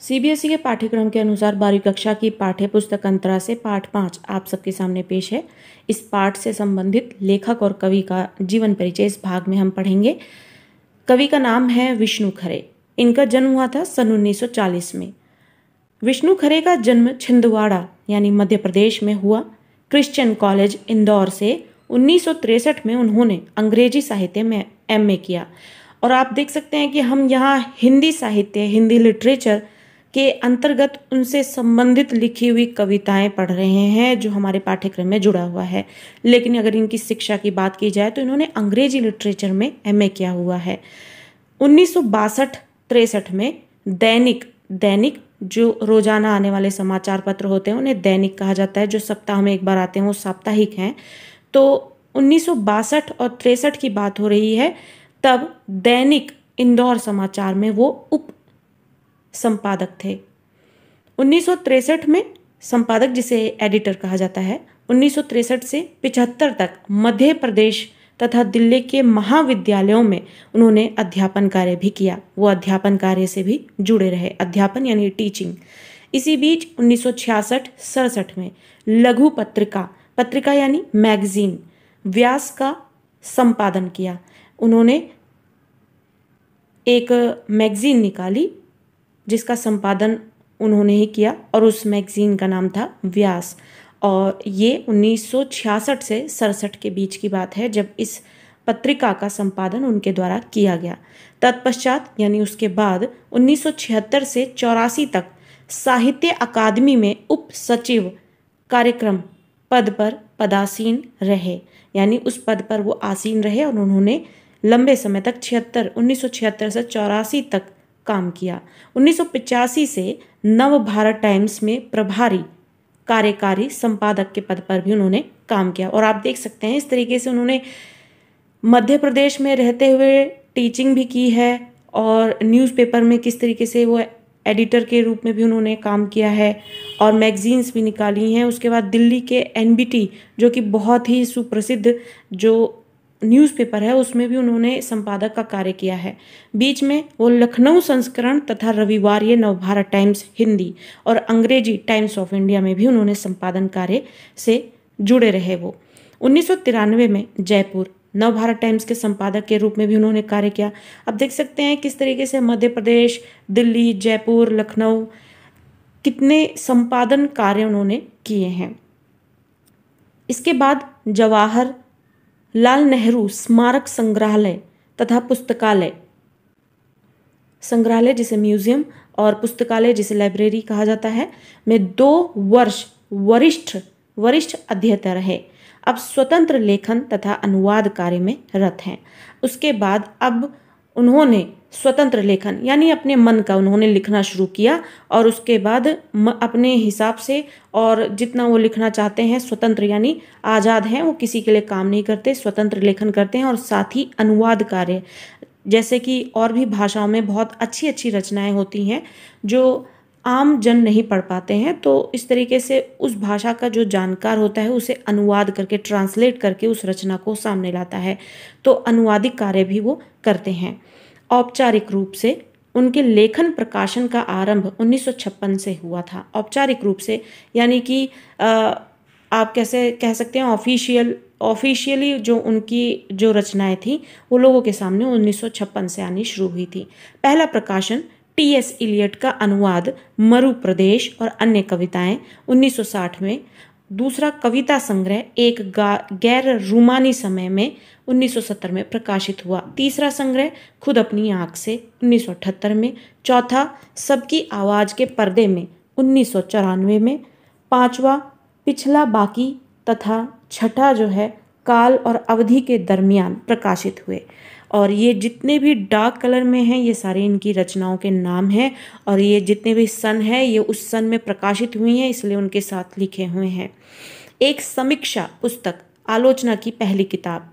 CBSE के पाठ्यक्रम के अनुसार 12वीं कक्षा की पाठ्य पुस्तक अंतरा से पाठ 5 आप सबके सामने पेश है। इस पाठ से संबंधित लेखक और कवि का जीवन परिचय इस भाग में हम पढ़ेंगे। कवि का नाम है विष्णु खरे। इनका जन्म हुआ था सन 1940 में। विष्णु खरे का जन्म छिंदवाड़ा यानी मध्य प्रदेश में हुआ। क्रिश्चियन कॉलेज इंदौर से 1963 में उन्होंने अंग्रेजी साहित्य में एमए किया। और आप देख सकते हैं कि हम यहाँ हिंदी साहित्य, हिंदी लिटरेचर के अंतर्गत उनसे संबंधित लिखी हुई कविताएं पढ़ रहे हैं जो हमारे पाठ्यक्रम में जुड़ा हुआ है। लेकिन अगर इनकी शिक्षा की बात की जाए तो इन्होंने अंग्रेजी लिटरेचर में एमए किया हुआ है। 1962-63 में दैनिक जो रोजाना आने वाले समाचार पत्र होते हैं उन्हें दैनिक कहा जाता है। जो सप्ताह में एक बार आते हैं वो साप्ताहिक हैं। तो 1962 और 63 की बात हो रही है, तब दैनिक इंदौर समाचार में वो उप संपादक थे। 1963 में संपादक, जिसे एडिटर कहा जाता है, 1963 से 75 तक मध्य प्रदेश तथा दिल्ली के महाविद्यालयों में उन्होंने अध्यापन कार्य भी किया। वो अध्यापन कार्य से भी जुड़े रहे, अध्यापन यानी टीचिंग। इसी बीच 1966-67 में लघु पत्रिका यानी मैगजीन व्यास का संपादन किया। उन्होंने एक मैगजीन निकाली जिसका संपादन उन्होंने ही किया और उस मैगजीन का नाम था व्यास। और ये 1966 से 67 के बीच की बात है जब इस पत्रिका का संपादन उनके द्वारा किया गया। तत्पश्चात यानी उसके बाद 1976 से 84 तक साहित्य अकादमी में उप सचिव कार्यक्रम पद पर पदासीन रहे, यानी उस पद पर वो आसीन रहे और उन्होंने लंबे समय तक 1976 से 84 तक काम किया। 1985 से नव भारत टाइम्स में प्रभारी कार्यकारी संपादक के पद पर भी उन्होंने काम किया। और आप देख सकते हैं इस तरीके से उन्होंने मध्य प्रदेश में रहते हुए टीचिंग भी की है और न्यूज़पेपर में किस तरीके से वो एडिटर के रूप में भी उन्होंने काम किया है और मैगजीन्स भी निकाली हैं। उसके बाद दिल्ली के एनबीटी जो कि बहुत ही सुप्रसिद्ध जो न्यूज़पेपर है उसमें भी उन्होंने संपादक का कार्य किया है। बीच में वो लखनऊ संस्करण तथा रविवारीय नवभारत टाइम्स हिंदी और अंग्रेजी टाइम्स ऑफ इंडिया में भी उन्होंने संपादन कार्य से जुड़े रहे। वो 1993 में जयपुर नवभारत टाइम्स के संपादक के रूप में भी उन्होंने कार्य किया। अब देख सकते हैं किस तरीके से मध्य प्रदेश, दिल्ली, जयपुर, लखनऊ कितने संपादन कार्य उन्होंने किए हैं। इसके बाद जवाहर लाल नेहरू स्मारक संग्रहालय तथा पुस्तकालय, संग्रहालय जिसे म्यूजियम और पुस्तकालय जिसे लाइब्रेरी कहा जाता है, में 2 वर्ष वरिष्ठ अध्येता रहे। अब स्वतंत्र लेखन तथा अनुवाद कार्य में रत हैं। उसके बाद अब उन्होंने स्वतंत्र लेखन यानी अपने मन का उन्होंने लिखना शुरू किया और उसके बाद अपने हिसाब से और जितना वो लिखना चाहते हैं, स्वतंत्र यानी आज़ाद हैं, वो किसी के लिए काम नहीं करते, स्वतंत्र लेखन करते हैं। और साथ ही अनुवाद कार्य, जैसे कि और भी भाषाओं में बहुत अच्छी अच्छी रचनाएं होती हैं जो आम जन नहीं पढ़ पाते हैं, तो इस तरीके से उस भाषा का जो जानकार होता है उसे अनुवाद करके, ट्रांसलेट करके उस रचना को सामने लाता है। तो अनुवादिक कार्य भी वो करते हैं। औपचारिक रूप से उनके लेखन प्रकाशन का आरंभ 1956 से हुआ था। औपचारिक रूप से यानी कि आप कैसे कह सकते हैं, ऑफिशियली जो उनकी जो रचनाएं थी वो लोगों के सामने 1956 से आनी शुरू हुई थी। पहला प्रकाशन टी.एस. इलियट का अनुवाद मरु प्रदेश और अन्य कविताएं 1960 में। दूसरा कविता संग्रह एक गैर रूमानी समय में 1970 में प्रकाशित हुआ। तीसरा संग्रह खुद अपनी आंख से 1978 में। चौथा सबकी आवाज़ के पर्दे में 1994 में। पांचवा पिछला बाकी तथा छठा जो है काल और अवधि के दरमियान प्रकाशित हुए। और ये जितने भी डार्क कलर में हैं ये सारे इनकी रचनाओं के नाम हैं और ये जितने भी सन है ये उस सन में प्रकाशित हुई हैं, इसलिए उनके साथ लिखे हुए हैं। एक समीक्षा पुस्तक आलोचना की पहली किताब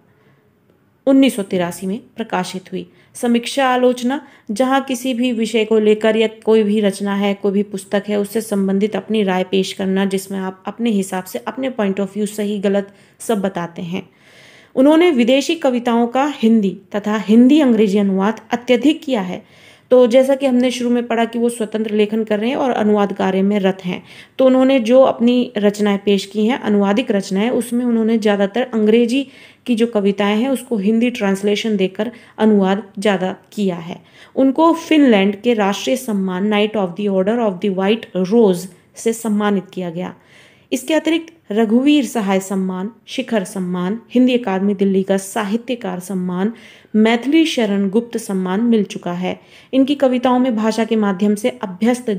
1983 में प्रकाशित हुई। समीक्षा आलोचना जहाँ किसी भी विषय को लेकर या कोई भी रचना है, कोई भी पुस्तक है, उससे संबंधित अपनी राय पेश करना, जिसमें आप अपने हिसाब से अपने पॉइंट ऑफ व्यू सही गलत सब बताते हैं। उन्होंने विदेशी कविताओं का हिंदी तथा हिंदी अंग्रेजी अनुवाद अत्यधिक किया है। तो जैसा कि हमने शुरू में पढ़ा कि वो स्वतंत्र लेखन कर रहे हैं और अनुवाद कार्य में रत हैं। तो उन्होंने जो अपनी रचनाएं पेश की हैं, अनुवादिक रचनाएं, उसमें उन्होंने ज़्यादातर अंग्रेजी की जो कविताएं हैं उसको हिंदी ट्रांसलेशन देकर अनुवाद ज़्यादा किया है। उनको फिनलैंड के राष्ट्रीय सम्मान Knight of the Order of the White Rose से सम्मानित किया गया। इसके अतिरिक्त रघुवीर सहाय सम्मान, शिखर सम्मान, हिंदी अकादमी दिल्ली का साहित्यकार सम्मान, मैथिली शरण गुप्त सम्मान मिल चुका है। इनकी कविताओं में भाषा के माध्यम से अभ्यस्त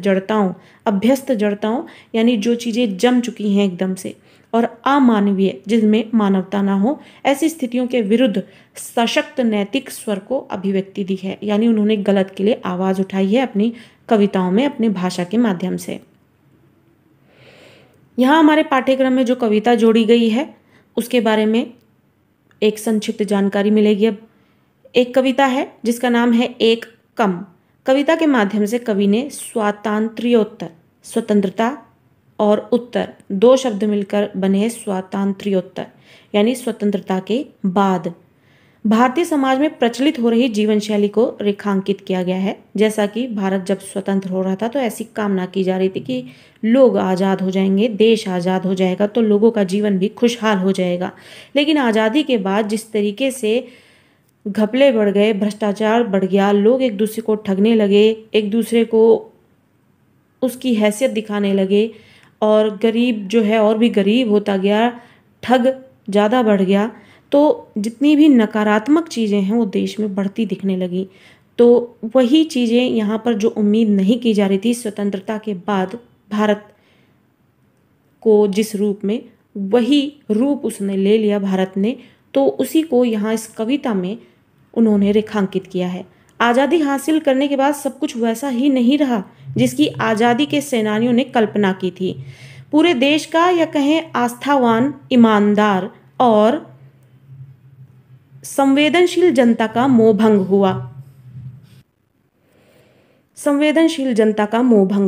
जड़ताओं यानी जो चीज़ें जम चुकी हैं एकदम से, और अमानवीय जिसमें मानवता ना हो, ऐसी स्थितियों के विरुद्ध सशक्त नैतिक स्वर को अभिव्यक्ति दी है। यानी उन्होंने गलत के लिए आवाज़ उठाई है अपनी कविताओं में, अपनी भाषा के माध्यम से। यहाँ हमारे पाठ्यक्रम में जो कविता जोड़ी गई है उसके बारे में एक संक्षिप्त जानकारी मिलेगी। अब एक कविता है जिसका नाम है एक कम। कविता के माध्यम से कवि ने स्वातंत्र्योत्तर, स्वतंत्रता और उत्तर दो शब्द मिलकर बने स्वातंत्र्योत्तर यानी स्वतंत्रता के बाद भारतीय समाज में प्रचलित हो रही जीवन शैली को रेखांकित किया गया है। जैसा कि भारत जब स्वतंत्र हो रहा था तो ऐसी कामना की जा रही थी कि लोग आज़ाद हो जाएंगे, देश आज़ाद हो जाएगा तो लोगों का जीवन भी खुशहाल हो जाएगा। लेकिन आज़ादी के बाद जिस तरीके से घपले बढ़ गए, भ्रष्टाचार बढ़ गया, लोग एक दूसरे को ठगने लगे, एक दूसरे को उसकी हैसियत दिखाने लगे, और गरीब जो है और भी गरीब होता गया, ठग ज़्यादा बढ़ गया, तो जितनी भी नकारात्मक चीज़ें हैं वो देश में बढ़ती दिखने लगी। तो वही चीज़ें यहाँ पर जो उम्मीद नहीं की जा रही थी स्वतंत्रता के बाद भारत को जिस रूप में, वही रूप उसने ले लिया भारत ने, तो उसी को यहाँ इस कविता में उन्होंने रेखांकित किया है। आज़ादी हासिल करने के बाद सब कुछ वैसा ही नहीं रहा जिसकी आज़ादी के सेनानियों ने कल्पना की थी। पूरे देश का या कहें आस्थावान, ईमानदार और संवेदनशील जनता का मोहभंग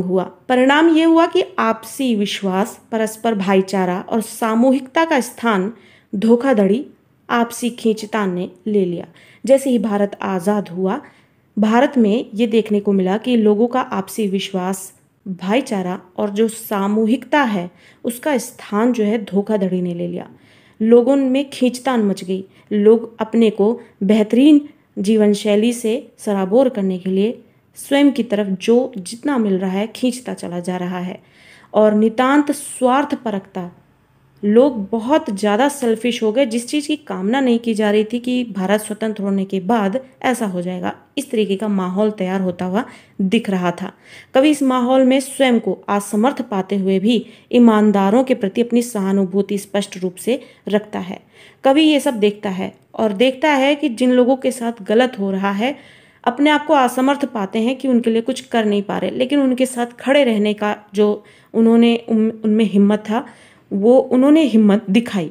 हुआ। परिणाम यह हुआ कि आपसी विश्वास, परस्पर भाईचारा और सामूहिकता का स्थान धोखाधड़ी, आपसी खींचतान ने ले लिया। जैसे ही भारत आज़ाद हुआ, भारत में ये देखने को मिला कि लोगों का आपसी विश्वास, भाईचारा और जो सामूहिकता है उसका स्थान जो है धोखाधड़ी ने ले लिया। लोगों में खींचतान मच गई। लोग अपने को बेहतरीन जीवन शैली से सराबोर करने के लिए स्वयं की तरफ जो जितना मिल रहा है खींचता चला जा रहा है, और नितांत स्वार्थपरकता, लोग बहुत ज़्यादा सेल्फिश हो गए। जिस चीज़ की कामना नहीं की जा रही थी कि भारत स्वतंत्र होने के बाद ऐसा हो जाएगा, इस तरीके का माहौल तैयार होता हुआ दिख रहा था। कवि इस माहौल में स्वयं को असमर्थ पाते हुए भी ईमानदारों के प्रति अपनी सहानुभूति स्पष्ट रूप से रखता है। कवि ये सब देखता है और देखता है कि जिन लोगों के साथ गलत हो रहा है, अपने आप को असमर्थ पाते हैं कि उनके लिए कुछ कर नहीं पा रहे, लेकिन उनके साथ खड़े रहने का जो उन्होंने उनमें हिम्मत था वो उन्होंने हिम्मत दिखाई,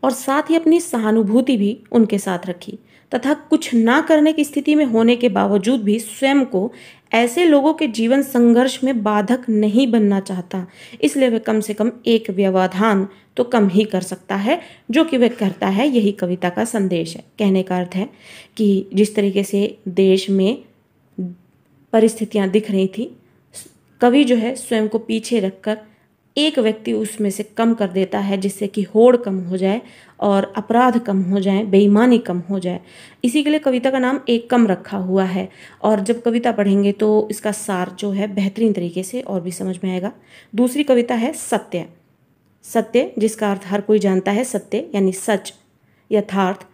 और साथ ही अपनी सहानुभूति भी उनके साथ रखी, तथा कुछ ना करने की स्थिति में होने के बावजूद भी स्वयं को ऐसे लोगों के जीवन संघर्ष में बाधक नहीं बनना चाहता। इसलिए वह कम से कम एक व्यवधान तो कम ही कर सकता है जो कि वह करता है। यही कविता का संदेश है। कहने का अर्थ है कि जिस तरीके से देश में परिस्थितियां दिख रही थी, कवि जो है स्वयं को पीछे रखकर एक व्यक्ति उसमें से कम कर देता है, जिससे कि होड़ कम हो जाए और अपराध कम हो जाए, बेईमानी कम हो जाए। इसी के लिए कविता का नाम एक कम रखा हुआ है। और जब कविता पढ़ेंगे तो इसका सार जो है बेहतरीन तरीके से और भी समझ में आएगा। दूसरी कविता है सत्य। सत्य जिसका अर्थ हर कोई जानता है, सत्य यानी सच, यथार्थ।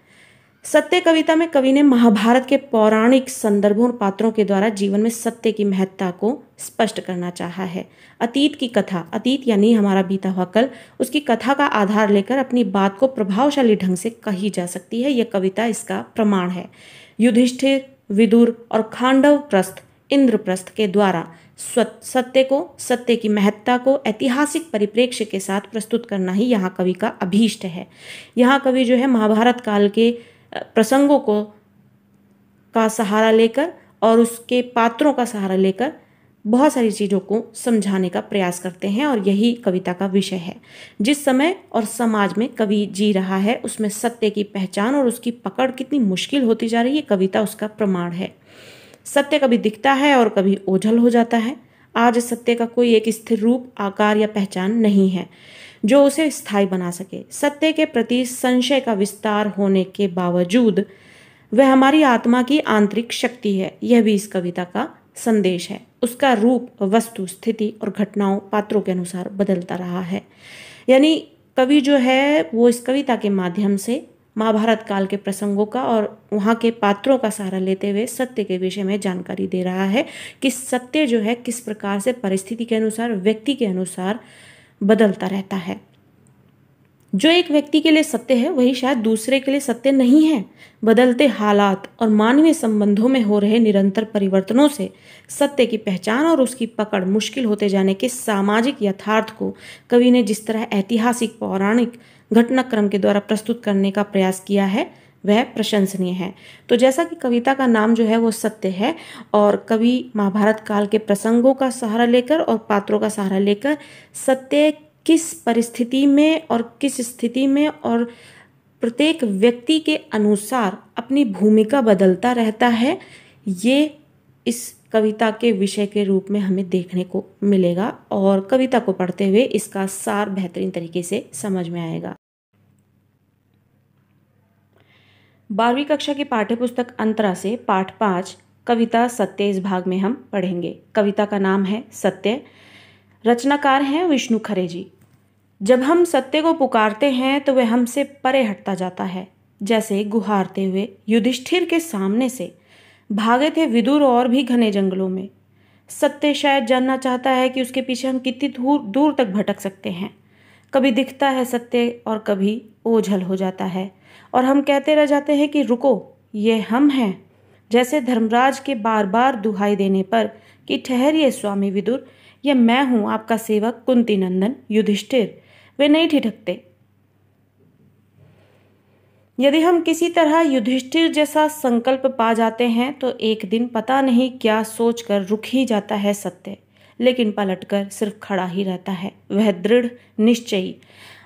सत्य कविता में कवि ने महाभारत के पौराणिक संदर्भों और पात्रों के द्वारा जीवन में सत्य की महत्ता को स्पष्ट करना चाहा है। अतीत की कथा, अतीत यानी हमारा बीता हुआ कल, उसकी कथा का आधार लेकर अपनी बात को प्रभावशाली ढंग से कही जा सकती है। यह कविता इसका प्रमाण है। युधिष्ठिर, विदुर और खांडव प्रस्थ, इंद्रप्रस्थ के द्वारा सत्य को, सत्य की महत्ता को ऐतिहासिक परिप्रेक्ष्य के साथ प्रस्तुत करना ही यहाँ कवि का अभीष्ट है। यहाँ कवि जो है महाभारत काल के प्रसंगों को का सहारा लेकर और उसके पात्रों का सहारा लेकर बहुत सारी चीज़ों को समझाने का प्रयास करते हैं और यही कविता का विषय है। जिस समय और समाज में कवि जी रहा है उसमें सत्य की पहचान और उसकी पकड़ कितनी मुश्किल होती जा रही है, कविता उसका प्रमाण है। सत्य कभी दिखता है और कभी ओझल हो जाता है। आज सत्य का कोई एक स्थिर रूप, आकार या पहचान नहीं है जो उसे स्थायी बना सके। सत्य के प्रति संशय का विस्तार होने के बावजूद वह हमारी आत्मा की आंतरिक शक्ति है। यह भी इस कविता का संदेश है। उसका रूप, वस्तु, स्थिति और घटनाओं, पात्रों के अनुसार बदलता रहा है। यानी कवि जो है वो इस कविता के माध्यम से महाभारत काल के प्रसंगों का और वहाँ के पात्रों का सहारा लेते हुए सत्य के विषय में जानकारी दे रहा है कि सत्य जो है किस प्रकार से परिस्थिति के अनुसार, व्यक्ति के अनुसार बदलता रहता है। जो एक व्यक्ति के लिए सत्य है वही शायद दूसरे के लिए सत्य नहीं है। बदलते हालात और मानवीय संबंधों में हो रहे निरंतर परिवर्तनों से सत्य की पहचान और उसकी पकड़ मुश्किल होते जाने के सामाजिक यथार्थ को कवि ने जिस तरह ऐतिहासिक, पौराणिक घटनाक्रम के द्वारा प्रस्तुत करने का प्रयास किया है वह प्रशंसनीय है। तो जैसा कि कविता का नाम जो है वो सत्य है और कवि महाभारत काल के प्रसंगों का सहारा लेकर और पात्रों का सहारा लेकर सत्य किस परिस्थिति में और किस स्थिति में और प्रत्येक व्यक्ति के अनुसार अपनी भूमिका बदलता रहता है, ये इस कविता के विषय के रूप में हमें देखने को मिलेगा और कविता को पढ़ते हुए इसका सार बेहतरीन तरीके से समझ में आएगा। 12वीं कक्षा की पाठ्यपुस्तक अंतरा से पाठ 5 कविता सत्य इस भाग में हम पढ़ेंगे। कविता का नाम है सत्य। रचनाकार हैं विष्णु खरे जी। जब हम सत्य को पुकारते हैं तो वह हमसे परे हटता जाता है। जैसे गुहारते हुए युधिष्ठिर के सामने से भागे थे विदुर और भी घने जंगलों में। सत्य शायद जानना चाहता है कि उसके पीछे हम कितनी दूर तक भटक सकते हैं। कभी दिखता है सत्य और कभी ओझल हो जाता है और हम कहते रह जाते हैं कि रुको, ये हम हैं। जैसे धर्मराज के बार बार दुहाई देने पर कि ठहरिए स्वामी विदुर, यह मैं हूं आपका सेवक कुंती नंदन युधिष्ठिर। वे नहीं ठिठकते। यदि हम किसी तरह युधिष्ठिर जैसा संकल्प पा जाते हैं तो एक दिन पता नहीं क्या सोचकर रुक ही जाता है सत्य, लेकिन पलटकर सिर्फ खड़ा ही रहता है। वह दृढ़ निश्चयी,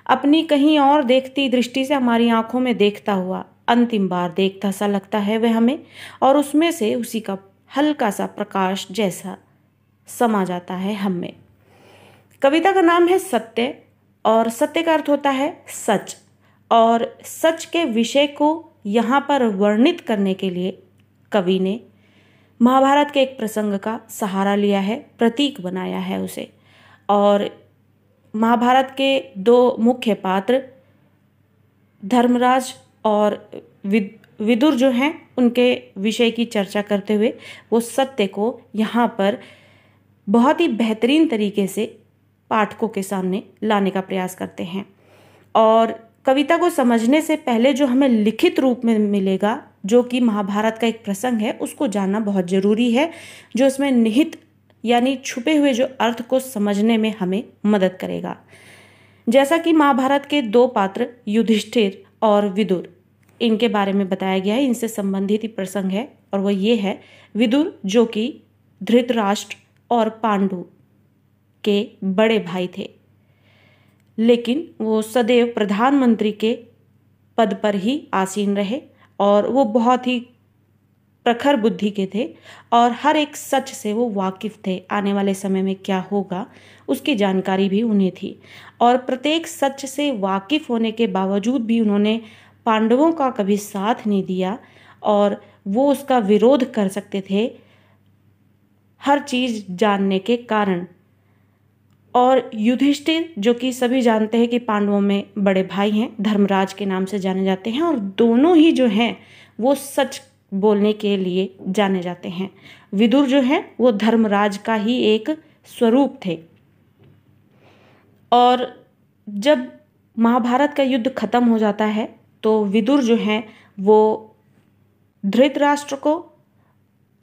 अपनी कहीं और देखती दृष्टि से हमारी आंखों में देखता हुआ अंतिम बार देखता सा लगता है वह हमें, और उसमें से उसी का हल्का सा प्रकाश जैसा समा जाता है हम में। कविता का नाम है सत्य और सत्य का अर्थ होता है सच, और सच के विषय को यहाँ पर वर्णित करने के लिए कवि ने महाभारत के एक प्रसंग का सहारा लिया है, प्रतीक बनाया है उसे। और महाभारत के दो मुख्य पात्र धर्मराज और विदुर जो हैं उनके विषय की चर्चा करते हुए वो सत्य को यहाँ पर बहुत ही बेहतरीन तरीके से पाठकों के सामने लाने का प्रयास करते हैं। और कविता को समझने से पहले जो हमें लिखित रूप में मिलेगा, जो कि महाभारत का एक प्रसंग है, उसको जानना बहुत जरूरी है, जो इसमें निहित यानी छुपे हुए जो अर्थ को समझने में हमें मदद करेगा। जैसा कि महाभारत के दो पात्र युधिष्ठिर और विदुर, इनके बारे में बताया गया है, इनसे संबंधित ही प्रसंग है, और वो ये है विदुर जो कि धृतराष्ट्र और पांडु के बड़े भाई थे, लेकिन वो सदैव प्रधानमंत्री के पद पर ही आसीन रहे और वो बहुत ही प्रखर बुद्धि के थे और हर एक सच से वो वाकिफ थे। आने वाले समय में क्या होगा उसकी जानकारी भी उन्हें थी, और प्रत्येक सच से वाकिफ होने के बावजूद भी उन्होंने पांडवों का कभी साथ नहीं दिया और वो उसका विरोध कर सकते थे हर चीज जानने के कारण। और युधिष्ठिर जो कि सभी जानते हैं कि पांडवों में बड़े भाई हैं, धर्मराज के नाम से जाने जाते हैं, और दोनों ही जो हैं वो सच बोलने के लिए जाने जाते हैं। विदुर जो है वो धर्मराज का ही एक स्वरूप थे। और जब महाभारत का युद्ध खत्म हो जाता है तो विदुर जो हैं वो धृतराष्ट्र को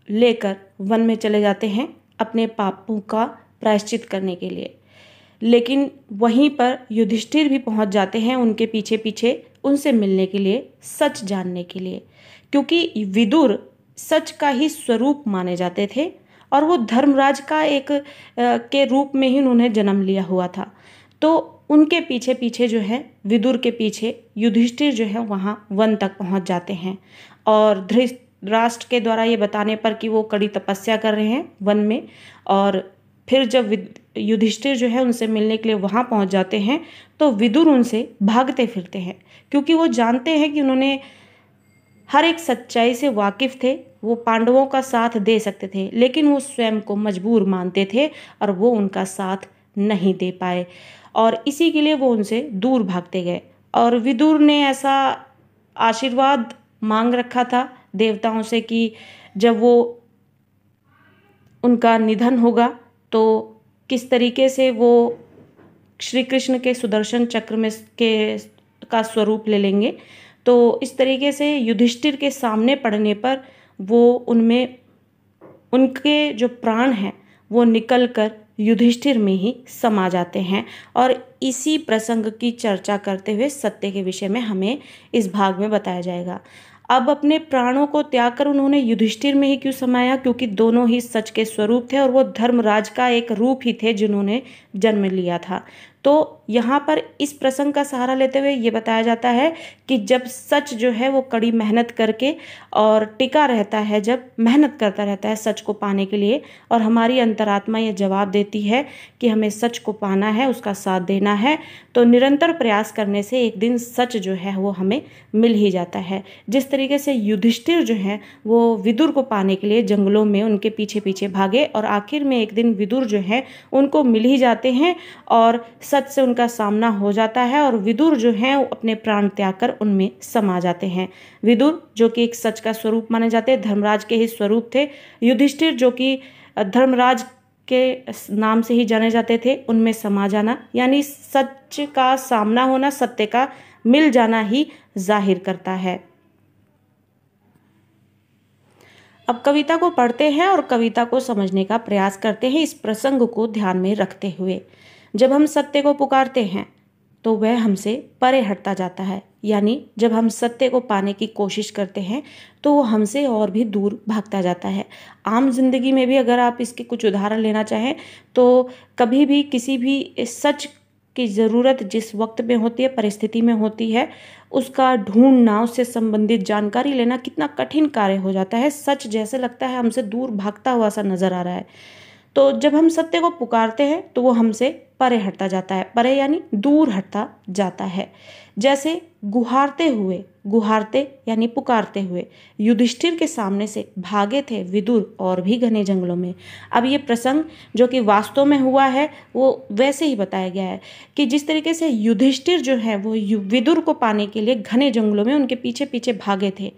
लेकर वन में चले जाते हैं अपने पापों का प्रायश्चित करने के लिए, लेकिन वहीं पर युधिष्ठिर भी पहुंच जाते हैं उनके पीछे पीछे उनसे मिलने के लिए, सच जानने के लिए, क्योंकि विदुर सच का ही स्वरूप माने जाते थे और वो धर्मराज का एक के रूप में ही उन्होंने जन्म लिया हुआ था। तो उनके पीछे पीछे जो है, विदुर के पीछे युधिष्ठिर जो है वहाँ वन तक पहुँच जाते हैं, और धृतराष्ट्र के द्वारा ये बताने पर कि वो कड़ी तपस्या कर रहे हैं वन में, और फिर जब युधिष्ठिर जो है उनसे मिलने के लिए वहाँ पहुँच जाते हैं तो विदुर उनसे भागते फिरते हैं, क्योंकि वो जानते हैं कि उन्होंने हर एक सच्चाई से वाकिफ थे, वो पांडवों का साथ दे सकते थे, लेकिन वो स्वयं को मजबूर मानते थे और वो उनका साथ नहीं दे पाए, और इसी के लिए वो उनसे दूर भागते गए। और विदुर ने ऐसा आशीर्वाद मांग रखा था देवताओं से कि जब वो उनका निधन होगा तो किस तरीके से वो श्री कृष्ण के सुदर्शन चक्र में का स्वरूप ले लेंगे। तो इस तरीके से युधिष्ठिर के सामने पड़ने पर वो उनमें उनके जो प्राण हैं वो निकल कर युधिष्ठिर में ही समा जाते हैं। और इसी प्रसंग की चर्चा करते हुए सत्य के विषय में हमें इस भाग में बताया जाएगा। अब अपने प्राणों को त्याग कर उन्होंने युधिष्ठिर में ही क्यों समाया? क्योंकि दोनों ही सच के स्वरूप थे और वो धर्मराज का एक रूप ही थे जिन्होंने जन्म लिया था। तो यहाँ पर इस प्रसंग का सहारा लेते हुए ये बताया जाता है कि जब सच जो है वो कड़ी मेहनत करके और टिका रहता है, जब मेहनत करता रहता है सच को पाने के लिए, और हमारी अंतरात्मा ये जवाब देती है कि हमें सच को पाना है, उसका साथ देना है, तो निरंतर प्रयास करने से एक दिन सच जो है वो हमें मिल ही जाता है। जिस तरीके से युधिष्ठिर जो है वो विदुर को पाने के लिए जंगलों में उनके पीछे पीछे भागे, और आखिर में एक दिन विदुर जो है उनको मिल ही जाते हैं और सच से उनका सामना हो जाता है, और विदुर जो हैं वो अपने प्राण त्याग कर उनमें समा जाते हैं। विदुर जो कि एक सच का स्वरूप माने जाते हैं, धर्मराज के ही स्वरूप थे। युधिष्ठिर जो कि धर्मराज के नाम से ही जाने जाते थे, उनमें समा जाना यानी सच का सामना होना, सत्य का मिल जाना ही जाहिर करता है। अब कविता को पढ़ते हैं और कविता को समझने का प्रयास करते हैं इस प्रसंग को ध्यान में रखते हुए। जब हम सत्य को पुकारते हैं तो वह हमसे परे हटता जाता है, यानी जब हम सत्य को पाने की कोशिश करते हैं तो वो हमसे और भी दूर भागता जाता है। आम जिंदगी में भी अगर आप इसके कुछ उदाहरण लेना चाहें तो कभी भी किसी भी सच की ज़रूरत जिस वक्त में होती है, परिस्थिति में होती है, उसका ढूंढना, उससे संबंधित जानकारी लेना कितना कठिन कार्य हो जाता है। सच जैसे लगता है हमसे दूर भागता हुआ सा नजर आ रहा है। तो जब हम सत्य को पुकारते हैं तो वो हमसे परे हटता जाता है, परे यानी दूर हटता जाता है। जैसे गुहारते यानी पुकारते हुए युधिष्ठिर के सामने से भागे थे विदुर और भी घने जंगलों में। अब ये प्रसंग जो कि वास्तव में हुआ है वो वैसे ही बताया गया है कि जिस तरीके से युधिष्ठिर जो है वो विदुर को पाने के लिए घने जंगलों में उनके पीछे पीछे भागे थे।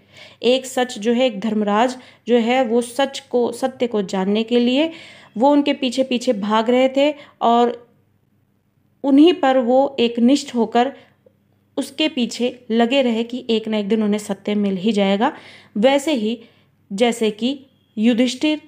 एक सच जो है, एक धर्मराज जो है वो सत्य को जानने के लिए वो उनके पीछे पीछे भाग रहे थे, और उन्हीं पर वो एक निष्ठ होकर उसके पीछे लगे रहे कि एक न एक दिन उन्हें सत्य मिल ही जाएगा। वैसे ही जैसे कि युधिष्ठिर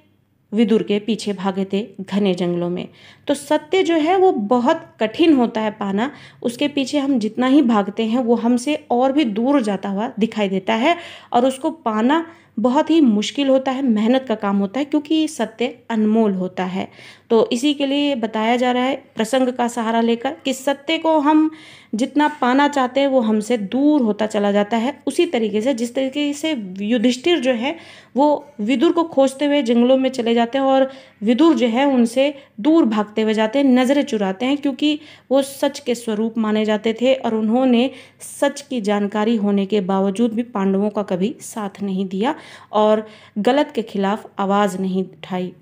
विदुर के पीछे भागे थे घने जंगलों में। तो सत्य जो है वो बहुत कठिन होता है पाना, उसके पीछे हम जितना ही भागते हैं वो हमसे और भी दूर जाता हुआ दिखाई देता है, और उसको पाना बहुत ही मुश्किल होता है, मेहनत का काम होता है, क्योंकि सत्य अनमोल होता है। तो इसी के लिए बताया जा रहा है प्रसंग का सहारा लेकर कि सत्य को हम जितना पाना चाहते हैं वो हमसे दूर होता चला जाता है। उसी तरीके से जिस तरीके से युधिष्ठिर जो है वो विदुर को खोजते हुए जंगलों में चले जाते हैं और विदुर जो है उनसे दूर भागते हुए जाते हैं, नजरें चुराते हैं, क्योंकि वो सच के स्वरूप माने जाते थे और उन्होंने सच की जानकारी होने के बावजूद भी पांडवों का कभी साथ नहीं दिया और गलत के खिलाफ आवाज नहीं उठाई।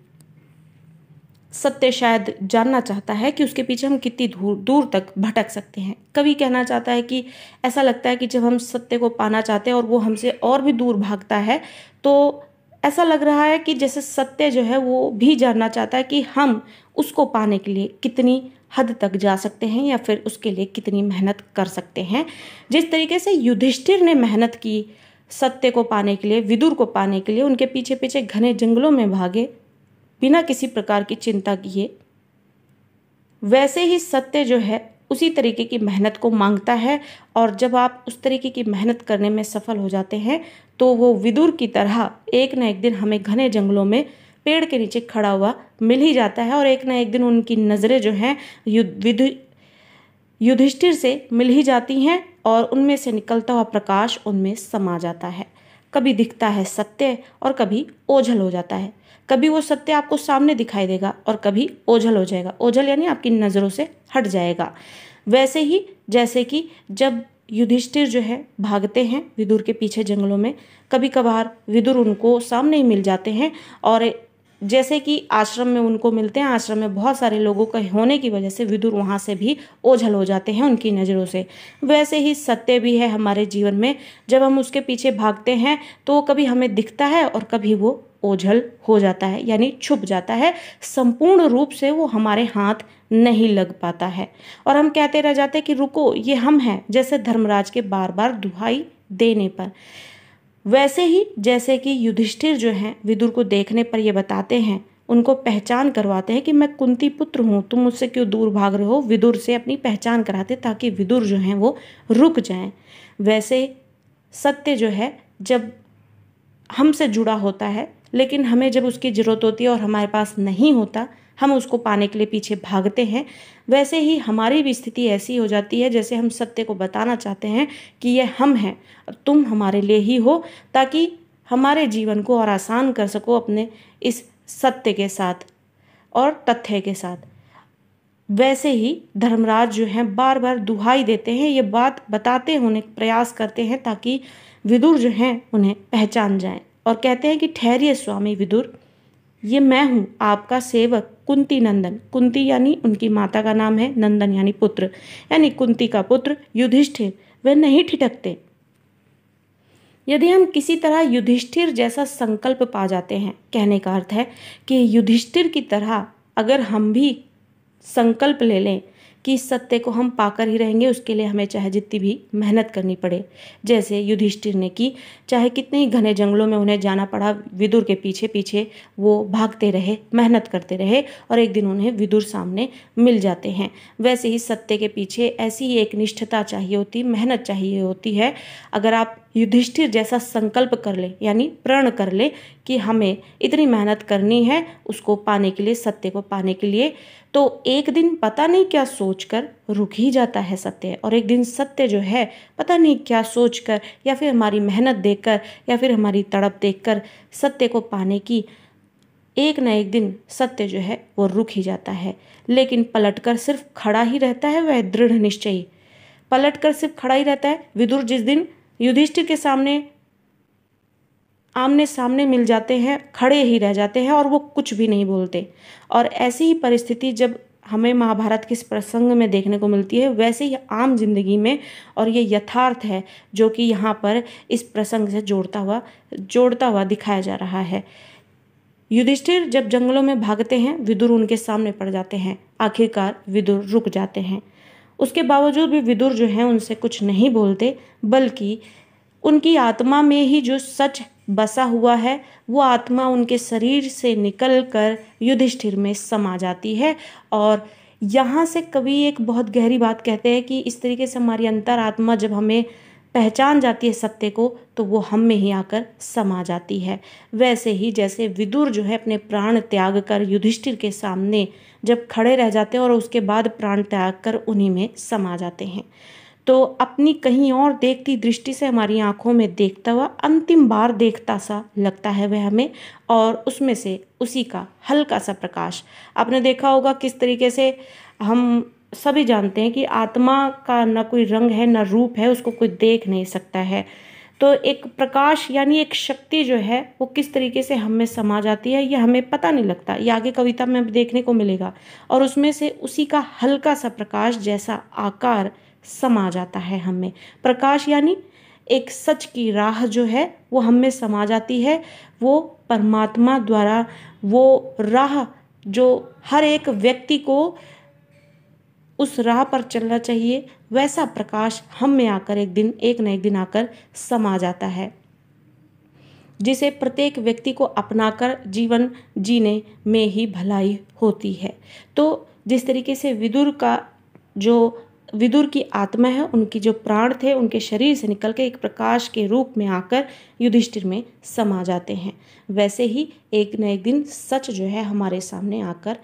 सत्य शायद जानना चाहता है कि उसके पीछे हम कितनी दूर तक भटक सकते हैं। कवि कहना चाहता है कि ऐसा लगता है कि जब हम सत्य को पाना चाहते हैं और वो हमसे और भी दूर भागता है तो ऐसा लग रहा है कि जैसे सत्य जो है वो भी जानना चाहता है कि हम उसको पाने के लिए कितनी हद तक जा सकते हैं या फिर उसके लिए कितनी मेहनत कर सकते हैं। जिस तरीके से युधिष्ठिर ने मेहनत की सत्य को पाने के लिए, विदुर को पाने के लिए, उनके पीछे पीछे घने जंगलों में भागे बिना किसी प्रकार की चिंता किए, वैसे ही सत्य जो है उसी तरीके की मेहनत को मांगता है। और जब आप उस तरीके की मेहनत करने में सफल हो जाते हैं तो वो विदुर की तरह एक न एक दिन हमें घने जंगलों में पेड़ के नीचे खड़ा हुआ मिल ही जाता है और एक ना एक दिन उनकी नज़रें जो हैं युधिष्ठिर से मिल ही जाती हैं और उनमें से निकलता हुआ प्रकाश उनमें समा जाता है। कभी दिखता है सत्य और कभी ओझल हो जाता है। कभी वो सत्य आपको सामने दिखाई देगा और कभी ओझल हो जाएगा। ओझल यानी आपकी नज़रों से हट जाएगा। वैसे ही जैसे कि जब युधिष्ठिर जो है भागते हैं विदुर के पीछे जंगलों में, कभी कभार विदुर उनको सामने ही मिल जाते हैं और जैसे कि आश्रम में उनको मिलते हैं, आश्रम में बहुत सारे लोगों के होने की वजह से विदुर वहाँ से भी ओझल हो जाते हैं उनकी नज़रों से। वैसे ही सत्य भी है हमारे जीवन में, जब हम उसके पीछे भागते हैं तो कभी हमें दिखता है और कभी वो ओझल हो जाता है यानी छुप जाता है, संपूर्ण रूप से वो हमारे हाथ नहीं लग पाता है और हम कहते रह जाते हैं कि रुको ये हम हैं, जैसे धर्मराज के बार बार दुहाई देने पर। वैसे ही जैसे कि युधिष्ठिर जो हैं विदुर को देखने पर ये बताते हैं, उनको पहचान करवाते हैं कि मैं कुंती पुत्र हूँ, तुम मुझसे क्यों दूर भाग रहे हो, विदुर से अपनी पहचान कराते ताकि विदुर जो हैं वो रुक जाएं। वैसे सत्य जो है जब हमसे जुड़ा होता है लेकिन हमें जब उसकी ज़रूरत होती है और हमारे पास नहीं होता, हम उसको पाने के लिए पीछे भागते हैं। वैसे ही हमारी भी स्थिति ऐसी हो जाती है जैसे हम सत्य को बताना चाहते हैं कि ये हम हैं, तुम हमारे लिए ही हो, ताकि हमारे जीवन को और आसान कर सको अपने इस सत्य के साथ और तथ्य के साथ। वैसे ही धर्मराज जो हैं बार बार दुहाई देते हैं, ये बात बताते होने प्रयास करते हैं ताकि विदुर जो हैं उन्हें पहचान जाएं और कहते हैं कि ठहरिए स्वामी विदुर, ये मैं हूँ आपका सेवक कुंती नंदन। कुंती यानी उनकी माता का नाम है, नंदन यानी पुत्र, यानी कुंती का पुत्र युधिष्ठिर। वे नहीं ठिठकते। यदि हम किसी तरह युधिष्ठिर जैसा संकल्प पा जाते हैं, कहने का अर्थ है कि युधिष्ठिर की तरह अगर हम भी संकल्प ले लें कि सत्य को हम पाकर ही रहेंगे, उसके लिए हमें चाहे जितनी भी मेहनत करनी पड़े, जैसे युधिष्ठिर ने की, चाहे कितने ही घने जंगलों में उन्हें जाना पड़ा, विदुर के पीछे पीछे वो भागते रहे, मेहनत करते रहे और एक दिन उन्हें विदुर सामने मिल जाते हैं। वैसे ही सत्य के पीछे ऐसी ही एक निष्ठता चाहिए होती, मेहनत चाहिए होती है। अगर आप युधिष्ठिर जैसा संकल्प कर ले यानी प्रण कर ले कि हमें इतनी मेहनत करनी है उसको पाने के लिए, सत्य को पाने के लिए, तो एक दिन पता नहीं क्या सोचकर रुक ही जाता है सत्य। और एक दिन सत्य जो है पता नहीं क्या सोचकर या फिर हमारी मेहनत देखकर या फिर हमारी तड़प देखकर सत्य को पाने की एक न एक दिन सत्य जो है वो रुक ही जाता है। लेकिन पलटकर सिर्फ खड़ा ही रहता है वह दृढ़ निश्चयी, पलटकर सिर्फ खड़ा ही रहता है। विदुर जिस दिन युधिष्ठिर के सामने आमने सामने मिल जाते हैं, खड़े ही रह जाते हैं और वो कुछ भी नहीं बोलते। और ऐसी ही परिस्थिति जब हमें महाभारत के इस प्रसंग में देखने को मिलती है, वैसे ही आम जिंदगी में, और ये यथार्थ है जो कि यहाँ पर इस प्रसंग से जोड़ता हुआ दिखाया जा रहा है। युधिष्ठिर जब जंगलों में भागते हैं, विदुर उनके सामने पड़ जाते हैं। आखिरकार विदुर रुक जाते हैं। उसके बावजूद भी विदुर जो हैं उनसे कुछ नहीं बोलते, बल्कि उनकी आत्मा में ही जो सच बसा हुआ है वो आत्मा उनके शरीर से निकलकर युधिष्ठिर में समा जाती है। और यहाँ से कवि एक बहुत गहरी बात कहते हैं कि इस तरीके से हमारी अंतरात्मा जब हमें पहचान जाती है सत्य को, तो वो हम में ही आकर समा जाती है। वैसे ही जैसे विदुर जो है अपने प्राण त्याग कर युधिष्ठिर के सामने जब खड़े रह जाते हैं और उसके बाद प्राण त्याग कर उन्हीं में समा जाते हैं, तो अपनी कहीं और देखती दृष्टि से हमारी आंखों में देखता हुआ अंतिम बार देखता सा लगता है वह हमें, और उसमें से उसी का हल्का सा प्रकाश। आपने देखा होगा किस तरीके से हम सभी जानते हैं कि आत्मा का ना कोई रंग है ना रूप है, उसको कोई देख नहीं सकता है। तो एक प्रकाश यानी एक शक्ति जो है वो किस तरीके से हम में समा जाती है ये हमें पता नहीं लगता, ये आगे कविता में देखने को मिलेगा। और उसमें से उसी का हल्का सा प्रकाश जैसा आकार समा जाता है हम में। प्रकाश यानी एक सच की राह जो है वो हम में समा जाती है। वो परमात्मा द्वारा वो राह जो हर एक व्यक्ति को उस राह पर चलना चाहिए, वैसा प्रकाश हम में आकर एक न एक दिन आकर समा जाता है, जिसे प्रत्येक व्यक्ति को अपनाकर जीवन जीने में ही भलाई होती है। तो जिस तरीके से विदुर का जो विदुर की आत्मा है, उनकी जो प्राण थे उनके शरीर से निकल के एक प्रकाश के रूप में आकर युधिष्ठिर में समा जाते हैं। वैसे ही एक न एक दिन सच जो है हमारे सामने आकर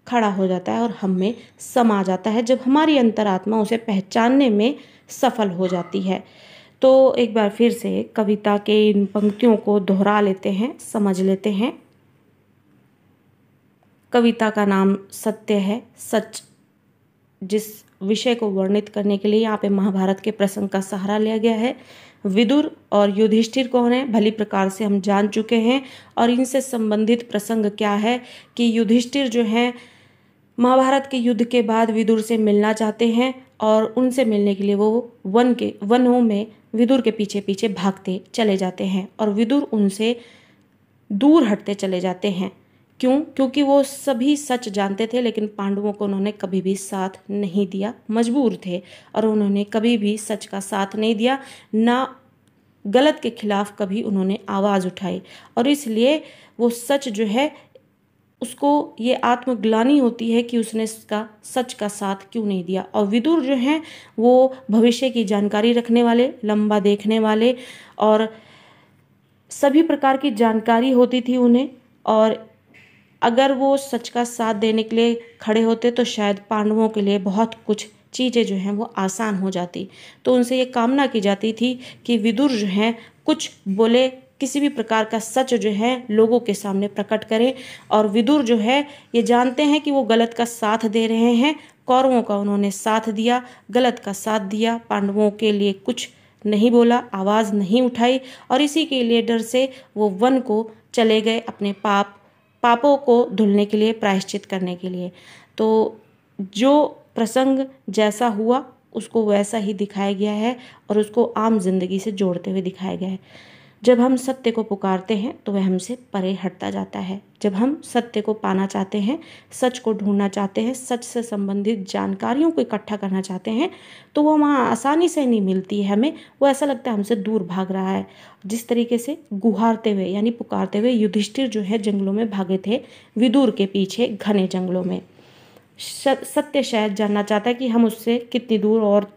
खड़ा हो जाता है और हम में समा जाता है, जब हमारी अंतरात्मा उसे पहचानने में सफल हो जाती है। तो एक बार फिर से कविता के इन पंक्तियों को दोहरा लेते हैं, समझ लेते हैं। कविता का नाम सत्य है, सच। जिस विषय को वर्णित करने के लिए यहाँ पे महाभारत के प्रसंग का सहारा लिया गया है। विदुर और युधिष्ठिर कौन है भली प्रकार से हम जान चुके हैं, और इनसे संबंधित प्रसंग क्या है कि युधिष्ठिर जो है महाभारत के युद्ध के बाद विदुर से मिलना चाहते हैं, और उनसे मिलने के लिए वो वनों में विदुर के पीछे पीछे भागते चले जाते हैं, और विदुर उनसे दूर हटते चले जाते हैं। क्यों? क्योंकि वो सभी सच जानते थे, लेकिन पांडवों को उन्होंने कभी भी साथ नहीं दिया, मजबूर थे, और उन्होंने कभी भी सच का साथ नहीं दिया, ना गलत के खिलाफ कभी उन्होंने आवाज़ उठाई, और इसलिए वो सच जो है उसको ये आत्मग्लानि होती है कि उसने इसका सच का साथ क्यों नहीं दिया। और विदुर जो हैं वो भविष्य की जानकारी रखने वाले, लंबा देखने वाले, और सभी प्रकार की जानकारी होती थी उन्हें, और अगर वो सच का साथ देने के लिए खड़े होते तो शायद पांडवों के लिए बहुत कुछ चीज़ें जो हैं वो आसान हो जाती। तो उनसे ये कामना की जाती थी कि विदुर जो हैं कुछ बोले, किसी भी प्रकार का सच जो है लोगों के सामने प्रकट करें। और विदुर जो है ये जानते हैं कि वो गलत का साथ दे रहे हैं, कौरवों का उन्होंने साथ दिया, गलत का साथ दिया, पांडवों के लिए कुछ नहीं बोला, आवाज़ नहीं उठाई, और इसी के लिए डर से वो वन को चले गए अपने पापों को धुलने के लिए, प्रायश्चित करने के लिए। तो जो प्रसंग जैसा हुआ उसको वैसा ही दिखाया गया है, और उसको आम जिंदगी से जोड़ते हुए दिखाया गया है। जब हम सत्य को पुकारते हैं तो वह हमसे परे हटता जाता है। जब हम सत्य को पाना चाहते हैं, सच को ढूंढना चाहते हैं, सच से संबंधित जानकारियों को इकट्ठा करना चाहते हैं, तो वो वहाँ आसानी से नहीं मिलती है हमें, वो ऐसा लगता है हमसे दूर भाग रहा है। जिस तरीके से गुहारते हुए यानी पुकारते हुए युधिष्ठिर जो है जंगलों में भागे थे, विदुर के पीछे घने जंगलों में। सत्य शायद जानना चाहता है कि हम उससे कितनी दूर और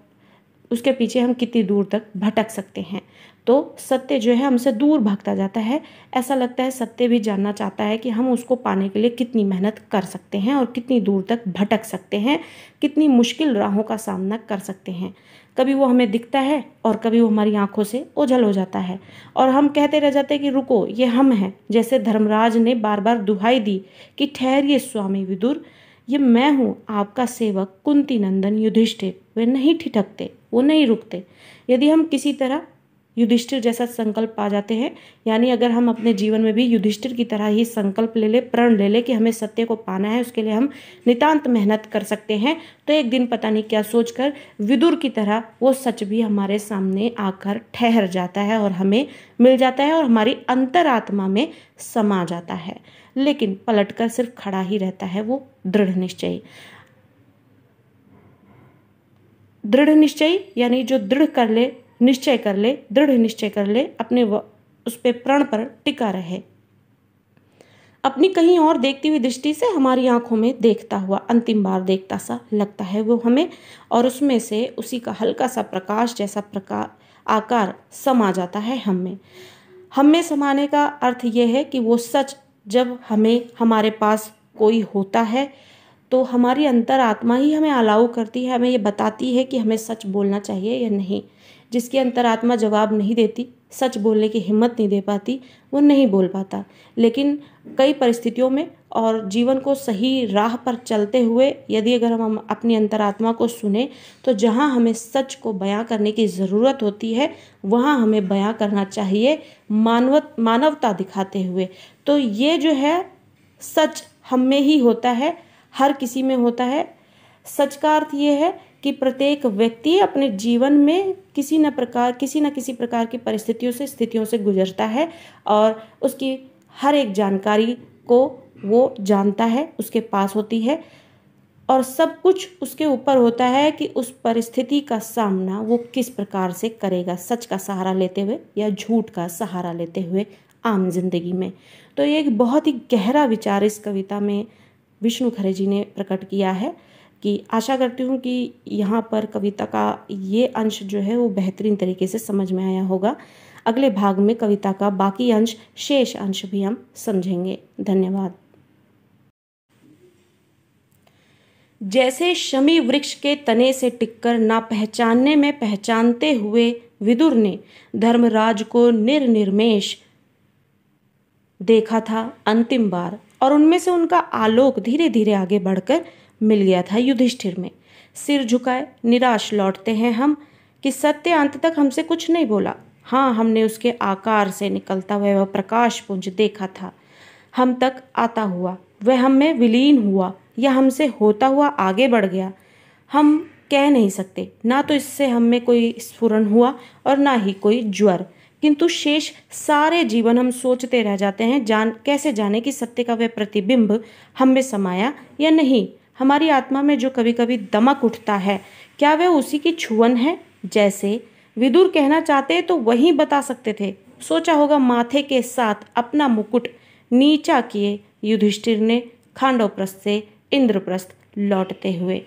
उसके पीछे हम कितनी दूर तक भटक सकते हैं। तो सत्य जो है हमसे दूर भागता जाता है। ऐसा लगता है सत्य भी जानना चाहता है कि हम उसको पाने के लिए कितनी मेहनत कर सकते हैं और कितनी दूर तक भटक सकते हैं, कितनी मुश्किल राहों का सामना कर सकते हैं। कभी वो हमें दिखता है और कभी वो हमारी आंखों से ओझल हो जाता है, और हम कहते रह जाते हैं कि रुको, ये हम हैं। जैसे धर्मराज ने बार बार दुहाई दी कि ठहरिए स्वामी विदुर, ये मैं हूँ आपका सेवक कुंती नंदन युधिष्ठिर। वे नहीं ठिठकते, वो नहीं रुकते। यदि हम किसी तरह युधिष्ठिर जैसा संकल्प पा जाते हैं, यानी अगर हम अपने जीवन में भी युधिष्ठिर की तरह ही संकल्प ले ले, प्रण ले ले कि हमें सत्य को पाना है, उसके लिए हम नितांत मेहनत कर सकते हैं, तो एक दिन पता नहीं क्या सोचकर विदुर की तरह वो सच भी हमारे सामने आकर ठहर जाता है और हमें मिल जाता है और हमारी अंतरात्मा में समा जाता है। लेकिन पलटकर सिर्फ खड़ा ही रहता है वो दृढ़ निश्चयी। दृढ़ निश्चयी यानी जो दृढ़ कर ले, निश्चय कर ले, दृढ़ निश्चय कर ले, अपने उस पे प्रण पर टिका रहे। अपनी कहीं और देखती हुई दृष्टि से हमारी आंखों में देखता हुआ अंतिम बार देखता सा लगता है वो हमें, और उसमें से उसी का हल्का सा प्रकाश जैसा आकार समा जाता है हम में समाने का अर्थ यह है कि वो सच जब हमारे पास कोई होता है तो हमारी अंतरात्मा ही हमें अलाउ करती है, हमें ये बताती है कि हमें सच बोलना चाहिए या नहीं। जिसकी अंतरात्मा जवाब नहीं देती, सच बोलने की हिम्मत नहीं दे पाती, वो नहीं बोल पाता। लेकिन कई परिस्थितियों में और जीवन को सही राह पर चलते हुए यदि अगर हम अपनी अंतरात्मा को सुने, तो जहाँ हमें सच को बयां करने की ज़रूरत होती है वहाँ हमें बयां करना चाहिए, मानवता दिखाते हुए। तो ये जो है सच हम में ही होता है, हर किसी में होता है। सच का अर्थ ये है कि प्रत्येक व्यक्ति अपने जीवन में किसी न किसी प्रकार की परिस्थितियों से, स्थितियों से गुजरता है, और उसकी हर एक जानकारी को वो जानता है, उसके पास होती है, और सब कुछ उसके ऊपर होता है कि उस परिस्थिति का सामना वो किस प्रकार से करेगा, सच का सहारा लेते हुए या झूठ का सहारा लेते हुए आम जिंदगी में। तो ये एक बहुत ही गहरा विचार इस कविता में विष्णु खरे जी ने प्रकट किया है कि आशा करती हूँ कि यहाँ पर कविता का ये अंश जो है वो बेहतरीन तरीके से समझ में आया होगा। अगले भाग में कविता का बाकी अंश, शेष अंश भी हम समझेंगे। धन्यवाद। जैसे शमी वृक्ष के तने से टिककर ना पहचानने में पहचानते हुए विदुर ने धर्मराज को निर्निमेष देखा था अंतिम बार, और उनमें से उनका आलोक धीरे धीरे आगे बढ़कर मिल गया था युधिष्ठिर में। सिर झुकाए निराश लौटते हैं हम कि सत्य अंत तक हमसे कुछ नहीं बोला। हाँ, हमने उसके आकार से निकलता हुआ वह प्रकाश पुंज देखा था। हम तक आता हुआ वह हम में विलीन हुआ या हमसे होता हुआ आगे बढ़ गया, हम कह नहीं सकते। ना तो इससे हम में कोई स्फुरण हुआ और ना ही कोई ज्वर, किंतु शेष सारे जीवन हम सोचते रह जाते हैं कैसे जाने कि सत्य का वह प्रतिबिंब हम में समाया या नहीं। हमारी आत्मा में जो कभी कभी दमक उठता है, क्या वह उसी की छुअन है? जैसे विदुर कहना चाहते तो वही बता सकते थे। सोचा होगा माथे के साथ अपना मुकुट नीचा किए युधिष्ठिर ने खांडवप्रस्थ से इंद्रप्रस्थ लौटते हुए।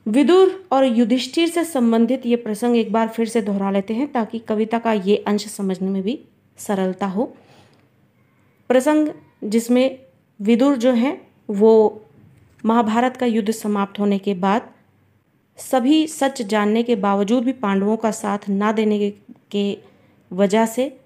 विदुर और युधिष्ठिर से संबंधित ये प्रसंग एक बार फिर से दोहरा लेते हैं ताकि कविता का ये अंश समझने में भी सरलता हो। प्रसंग जिसमें विदुर जो है वो महाभारत का युद्ध समाप्त होने के बाद सभी सच जानने के बावजूद भी पांडवों का साथ ना देने के वजह से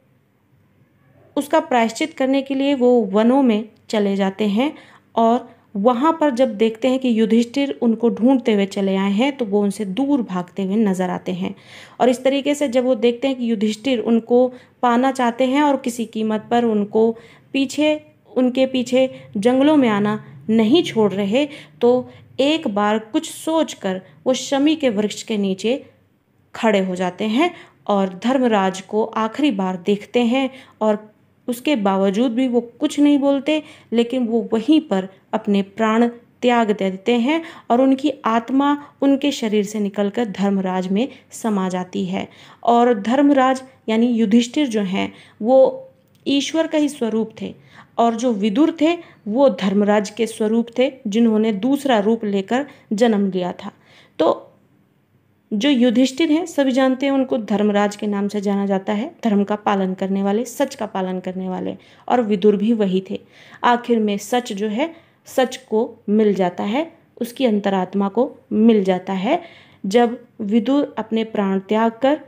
उसका प्रायश्चित करने के लिए वो वनों में चले जाते हैं, और वहाँ पर जब देखते हैं कि युधिष्ठिर उनको ढूंढते हुए चले आए हैं तो वो उनसे दूर भागते हुए नजर आते हैं। और इस तरीके से जब वो देखते हैं कि युधिष्ठिर उनको पाना चाहते हैं और किसी कीमत पर उनके पीछे जंगलों में आना नहीं छोड़ रहे, तो एक बार कुछ सोचकर वो शमी के वृक्ष के नीचे खड़े हो जाते हैं और धर्मराज को आखिरी बार देखते हैं। और उसके बावजूद भी वो कुछ नहीं बोलते, लेकिन वो वहीं पर अपने प्राण त्याग देते हैं और उनकी आत्मा उनके शरीर से निकलकर धर्मराज में समा जाती है। और धर्मराज यानी युधिष्ठिर जो हैं वो ईश्वर का ही स्वरूप थे, और जो विदुर थे वो धर्मराज के स्वरूप थे जिन्होंने दूसरा रूप लेकर जन्म लिया था। तो जो युधिष्ठिर हैं सभी जानते हैं उनको धर्मराज के नाम से जाना जाता है, धर्म का पालन करने वाले, सच का पालन करने वाले, और विदुर भी वही थे। आखिर में सच जो है सच को मिल जाता है, उसकी अंतरात्मा को मिल जाता है जब विदुर अपने प्राण त्याग कर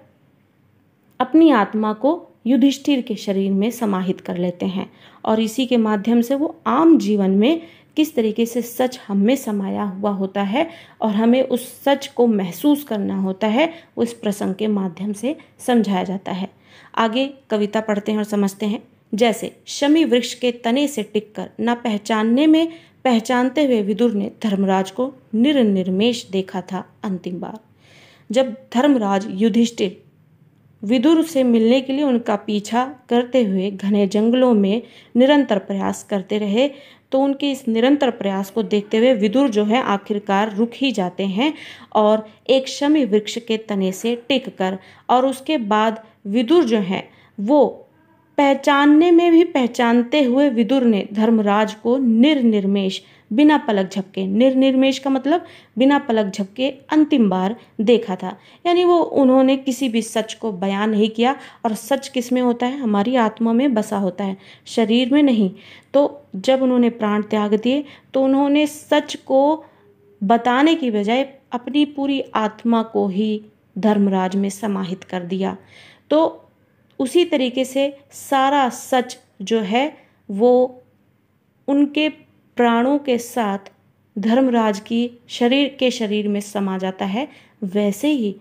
अपनी आत्मा को युधिष्ठिर के शरीर में समाहित कर लेते हैं। और इसी के माध्यम से वो आम जीवन में किस तरीके से सच हम में समाया हुआ होता है और हमें उस सच को महसूस करना होता है, वो इस प्रसंग के माध्यम से समझाया जाता है। आगे कविता पढ़ते हैं और समझते हैं। जैसे शमी वृक्ष के तने से टिककर ना पहचानने में पहचानते हुए विदुर ने धर्मराज को निर्निमेष देखा था अंतिम बार। जब धर्मराज युधिष्ठिर विदुर से मिलने के लिए उनका पीछा करते हुए घने जंगलों में निरंतर प्रयास करते रहे, तो उनके इस निरंतर प्रयास को देखते हुए विदुर जो है आखिरकार रुक ही जाते हैं और एक शमी वृक्ष के तने से टिक कर, और उसके बाद विदुर जो है वो पहचानने में भी पहचानते हुए विदुर ने धर्मराज को निर्निमेष बिना पलक झपके, निर्निमेष का मतलब बिना पलक झपके अंतिम बार देखा था। यानी वो उन्होंने किसी भी सच को बयान नहीं किया, और सच किस में होता है? हमारी आत्मा में बसा होता है, शरीर में नहीं। तो जब उन्होंने प्राण त्याग दिए तो उन्होंने सच को बताने की बजाय अपनी पूरी आत्मा को ही धर्मराज में समाहित कर दिया। तो उसी तरीके से सारा सच जो है वो उनके प्राणों के साथ धर्मराज की शरीर में समा जाता है। वैसे ही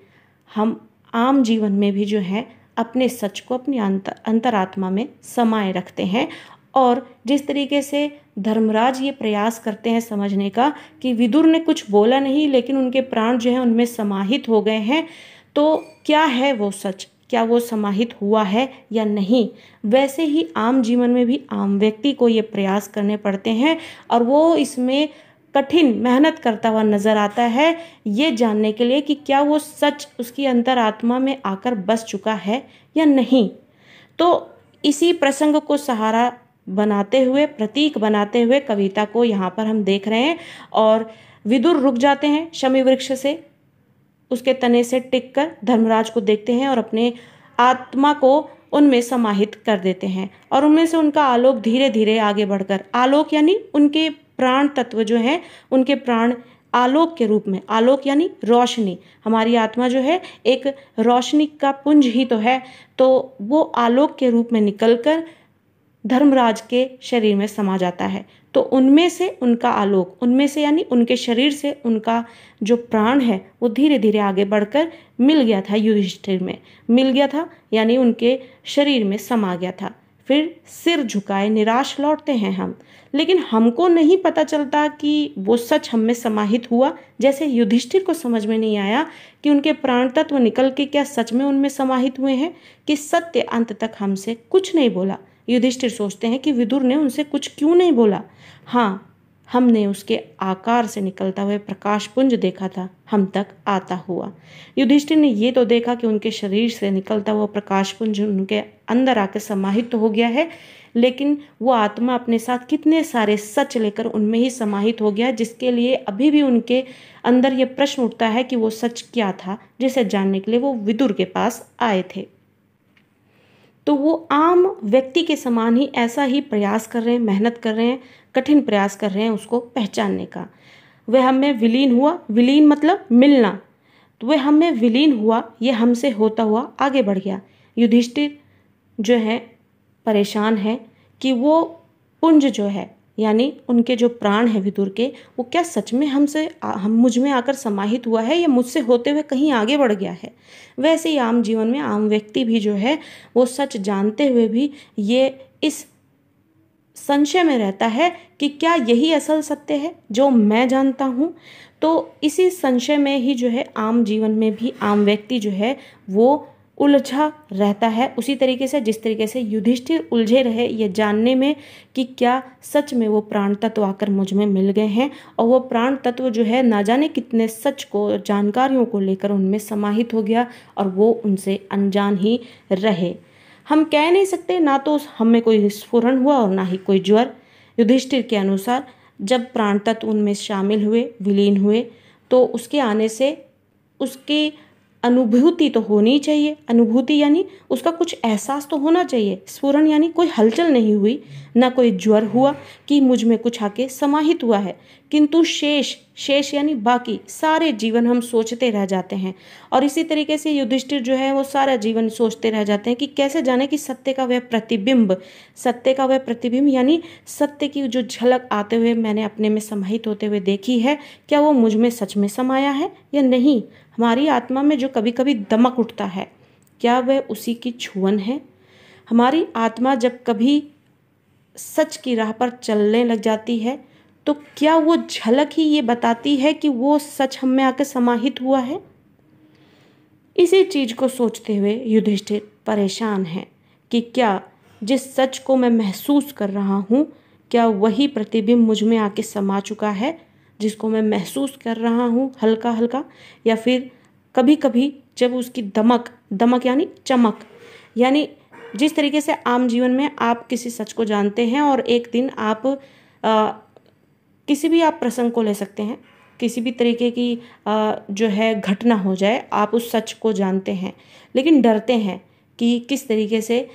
हम आम जीवन में भी जो है अपने सच को अपनी अंतरात्मा में समाये रखते हैं। और जिस तरीके से धर्मराज ये प्रयास करते हैं समझने का कि विदुर ने कुछ बोला नहीं लेकिन उनके प्राण जो है उनमें समाहित हो गए हैं, तो क्या है वो सच, क्या वो समाहित हुआ है या नहीं, वैसे ही आम जीवन में भी आम व्यक्ति को ये प्रयास करने पड़ते हैं और वो इसमें कठिन मेहनत करता हुआ नजर आता है ये जानने के लिए कि क्या वो सच उसकी अंतरात्मा में आकर बस चुका है या नहीं। तो इसी प्रसंग को सहारा बनाते हुए, प्रतीक बनाते हुए कविता को यहाँ पर हम देख रहे हैं। और विदुर रुक जाते हैं शमी वृक्ष से, उसके तने से टिक कर धर्मराज को देखते हैं और अपने आत्मा को उनमें समाहित कर देते हैं। और उनमें से उनका आलोक धीरे धीरे आगे बढ़कर, आलोक यानी उनके प्राण तत्व जो हैं, उनके प्राण आलोक के रूप में, आलोक यानी रोशनी, हमारी आत्मा जो है एक रोशनी का पुंज ही तो है, तो वो आलोक के रूप में निकलकर धर्मराज के शरीर में समा जाता है। तो उनमें से उनका आलोक, उनमें से यानी उनके शरीर से उनका जो प्राण है वो धीरे धीरे आगे बढ़कर मिल गया था युधिष्ठिर में, मिल गया था यानी उनके शरीर में समा गया था। फिर सिर झुकाए निराश लौटते हैं हम, लेकिन हमको नहीं पता चलता कि वो सच हम में समाहित हुआ। जैसे युधिष्ठिर को समझ में नहीं आया कि उनके प्राण तत्व निकल के क्या सच में उनमें समाहित हुए हैं, कि सत्य अंत तक हमसे कुछ नहीं बोला। युधिष्ठिर सोचते हैं कि विदुर ने उनसे कुछ क्यों नहीं बोला। हाँ, हमने उसके आकार से निकलता हुए प्रकाश पुंज देखा था, हम तक आता हुआ। युधिष्ठिर ने ये तो देखा कि उनके शरीर से निकलता हुआ प्रकाश पुंज उनके अंदर आकर समाहित तो हो गया है, लेकिन वो आत्मा अपने साथ कितने सारे सच लेकर उनमें ही समाहित हो गया, जिसके लिए अभी भी उनके अंदर ये प्रश्न उठता है कि वो सच क्या था, जिसे जानने के लिए वो विदुर के पास आए थे। तो वो आम व्यक्ति के समान ही ऐसा ही प्रयास कर रहे हैं, मेहनत कर रहे हैं, कठिन प्रयास कर रहे हैं उसको पहचानने का। वह हम में विलीन हुआ, विलीन मतलब मिलना, तो वह हम में विलीन हुआ, ये हमसे होता हुआ आगे बढ़ गया। युधिष्ठिर जो है परेशान है कि वो पुंज जो है यानी उनके जो प्राण है विदुर के, वो क्या सच में हम मुझ में आकर समाहित हुआ है या मुझसे होते हुए कहीं आगे बढ़ गया है। वैसे ही आम जीवन में आम व्यक्ति भी जो है वो सच जानते हुए भी ये इस संशय में रहता है कि क्या यही असल सत्य है जो मैं जानता हूँ। तो इसी संशय में ही जो है आम जीवन में भी आम व्यक्ति जो है वो उलझा रहता है, उसी तरीके से जिस तरीके से युधिष्ठिर उलझे रहे ये जानने में कि क्या सच में वो प्राण तत्व आकर मुझ में मिल गए हैं, और वो प्राण तत्व जो है ना जाने कितने सच को, जानकारियों को लेकर उनमें समाहित हो गया और वो उनसे अनजान ही रहे। हम कह नहीं सकते, ना तो हमें कोई स्फुरण हुआ और ना ही कोई ज्वर। युधिष्ठिर के अनुसार जब प्राण तत्व उनमें शामिल हुए, विलीन हुए, तो उसके आने से उसकी अनुभूति तो होनी चाहिए, अनुभूति यानी उसका कुछ एहसास तो होना चाहिए। स्फुरण यानी कोई हलचल नहीं हुई, ना कोई ज्वर हुआ कि मुझ में कुछ आके समाहित हुआ है, किंतु शेष यानी बाकी सारे जीवन हम सोचते रह जाते हैं। और इसी तरीके से युधिष्ठिर जो है वो सारा जीवन सोचते रह जाते हैं कि कैसे जाने कि सत्य का वह प्रतिबिंब यानी सत्य की जो झलक आते हुए मैंने अपने में समाहित होते हुए देखी है, क्या वो मुझ में सच में समाया है या नहीं। हमारी आत्मा में जो कभी कभी दमक उठता है, क्या वह उसी की छुअन है। हमारी आत्मा जब कभी सच की राह पर चलने लग जाती है, तो क्या वो झलक ही ये बताती है कि वो सच हम में आकर समाहित हुआ है। इसी चीज को सोचते हुए युधिष्ठिर परेशान है कि क्या जिस सच को मैं महसूस कर रहा हूँ, क्या वही प्रतिबिंब मुझ में आके समा चुका है जिसको मैं महसूस कर रहा हूँ हल्का हल्का, या फिर कभी कभी जब उसकी दमक यानी चमक, यानी जिस तरीके से आम जीवन में आप किसी सच को जानते हैं और एक दिन आप किसी भी आप प्रसंग को ले सकते हैं, किसी भी तरीके की जो है घटना हो जाए, आप उस सच को जानते हैं लेकिन डरते हैं कि किस तरीके से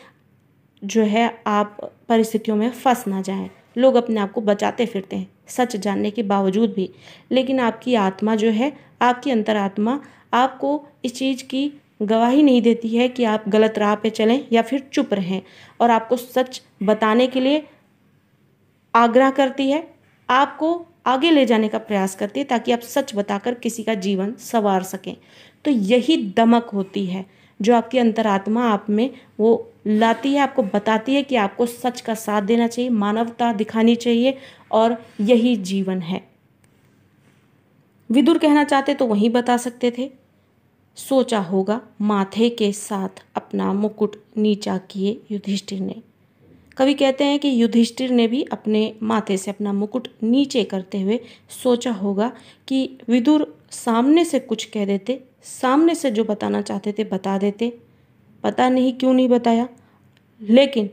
जो है आप परिस्थितियों में फंस ना जाएं। लोग अपने आप को बचाते फिरते हैं सच जानने के बावजूद भी, लेकिन आपकी आत्मा जो है, आपकी अंतरात्मा आपको इस चीज़ की गवाही नहीं देती है कि आप गलत राह पे चलें या फिर चुप रहें, और आपको सच बताने के लिए आग्रह करती है, आपको आगे ले जाने का प्रयास करती है ताकि आप सच बताकर किसी का जीवन संवार सकें। तो यही दमक होती है जो आपकी अंतरात्मा आप में वो लाती है, आपको बताती है कि आपको सच का साथ देना चाहिए, मानवता दिखानी चाहिए, और यही जीवन है। विदुर कहना चाहते तो वहीं बता सकते थे। सोचा होगा माथे के साथ अपना मुकुट नीचा किए युधिष्ठिर ने। कवि कहते हैं कि युधिष्ठिर ने भी अपने माथे से अपना मुकुट नीचे करते हुए सोचा होगा कि विदुर सामने से कुछ कह देते, सामने से जो बताना चाहते थे बता देते। पता नहीं क्यों नहीं बताया, लेकिन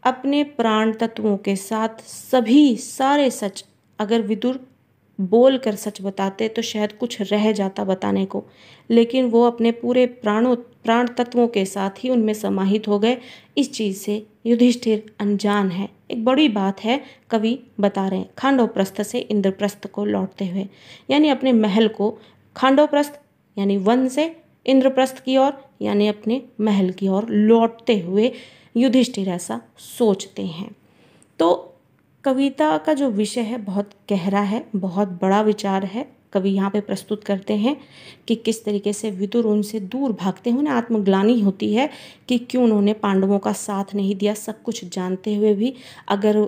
अपने प्राण तत्वों के साथ सभी सारे सच अगर विदुर बोल कर सच बताते तो शायद कुछ रह जाता बताने को, लेकिन वो अपने पूरे प्राण तत्वों के साथ ही उनमें समाहित हो गए। इस चीज़ से युधिष्ठिर अनजान है। एक बड़ी बात है कवि बता रहे हैं। खांडवप्रस्थ से इंद्रप्रस्थ को लौटते हुए, यानी अपने महल को, खांडवप्रस्थ यानी वन से इंद्रप्रस्थ की ओर यानी अपने महल की ओर लौटते हुए युधिष्ठिर ऐसा सोचते हैं। तो कविता का जो विषय है बहुत गहरा है, बहुत बड़ा विचार है। कवि यहाँ पे प्रस्तुत करते हैं कि किस तरीके से विदुर उनसे दूर भागते हैं। उन्हें आत्मग्लानि होती है कि क्यों उन्होंने पांडवों का साथ नहीं दिया। सब कुछ जानते हुए भी अगर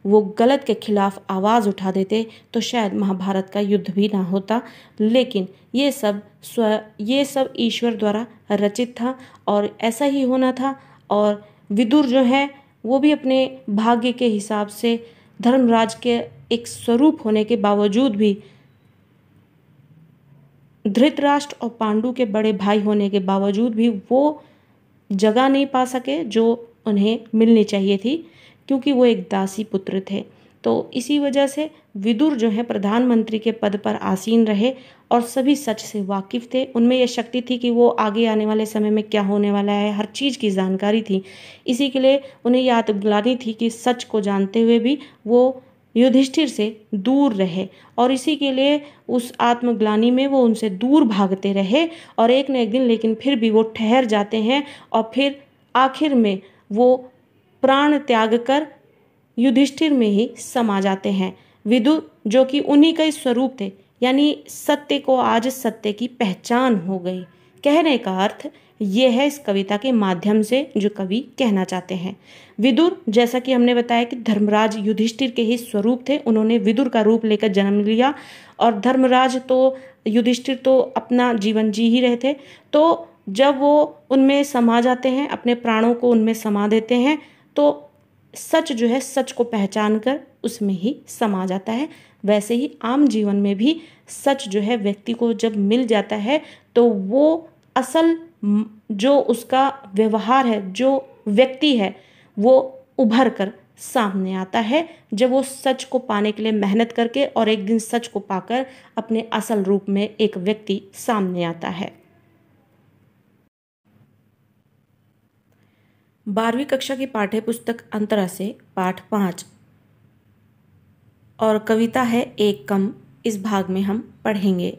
वो गलत के खिलाफ आवाज़ उठा देते तो शायद महाभारत का युद्ध भी ना होता। लेकिन ये सब ईश्वर द्वारा रचित था और ऐसा ही होना था। और विदुर जो है वो भी अपने भाग्य के हिसाब से धर्मराज के एक स्वरूप होने के बावजूद भी, धृतराष्ट्र और पांडु के बड़े भाई होने के बावजूद भी वो जगह नहीं पा सके जो उन्हें मिलनी चाहिए थी, क्योंकि वो एक दासी पुत्र थे। तो इसी वजह से विदुर जो है प्रधानमंत्री के पद पर आसीन रहे और सभी सच से वाकिफ थे। उनमें यह शक्ति थी कि वो आगे आने वाले समय में क्या होने वाला है हर चीज़ की जानकारी थी। इसी के लिए उन्हें यह आत्मग्लानि थी कि सच को जानते हुए भी वो युधिष्ठिर से दूर रहे, और इसी के लिए उस आत्मग्लानि में वो उनसे दूर भागते रहे। और एक न एक दिन लेकिन फिर भी वो ठहर जाते हैं और फिर आखिर में वो प्राण त्याग कर युधिष्ठिर में ही समा जाते हैं। विदुर जो कि उन्हीं का ही स्वरूप थे, यानी सत्य को आज सत्य की पहचान हो गई। कहने का अर्थ ये है इस कविता के माध्यम से जो कवि कहना चाहते हैं। विदुर, जैसा कि हमने बताया कि धर्मराज युधिष्ठिर के ही स्वरूप थे, उन्होंने विदुर का रूप लेकर जन्म लिया। और धर्मराज तो, युधिष्ठिर तो अपना जीवन जी ही रहे थे। तो जब वो उनमें समा जाते हैं, अपने प्राणों को उनमें समा देते हैं, तो सच जो है सच को पहचान कर उसमें ही समा जाता है। वैसे ही आम जीवन में भी सच जो है व्यक्ति को जब मिल जाता है तो वो असल जो उसका व्यवहार है, जो व्यक्ति है, वो उभर कर सामने आता है जब वो सच को पाने के लिए मेहनत करके और एक दिन सच को पाकर अपने असल रूप में एक व्यक्ति सामने आता है। 12वीं कक्षा की पाठ्य पुस्तक अंतरा से पाठ 5 और कविता है एक कम, इस भाग में हम पढ़ेंगे।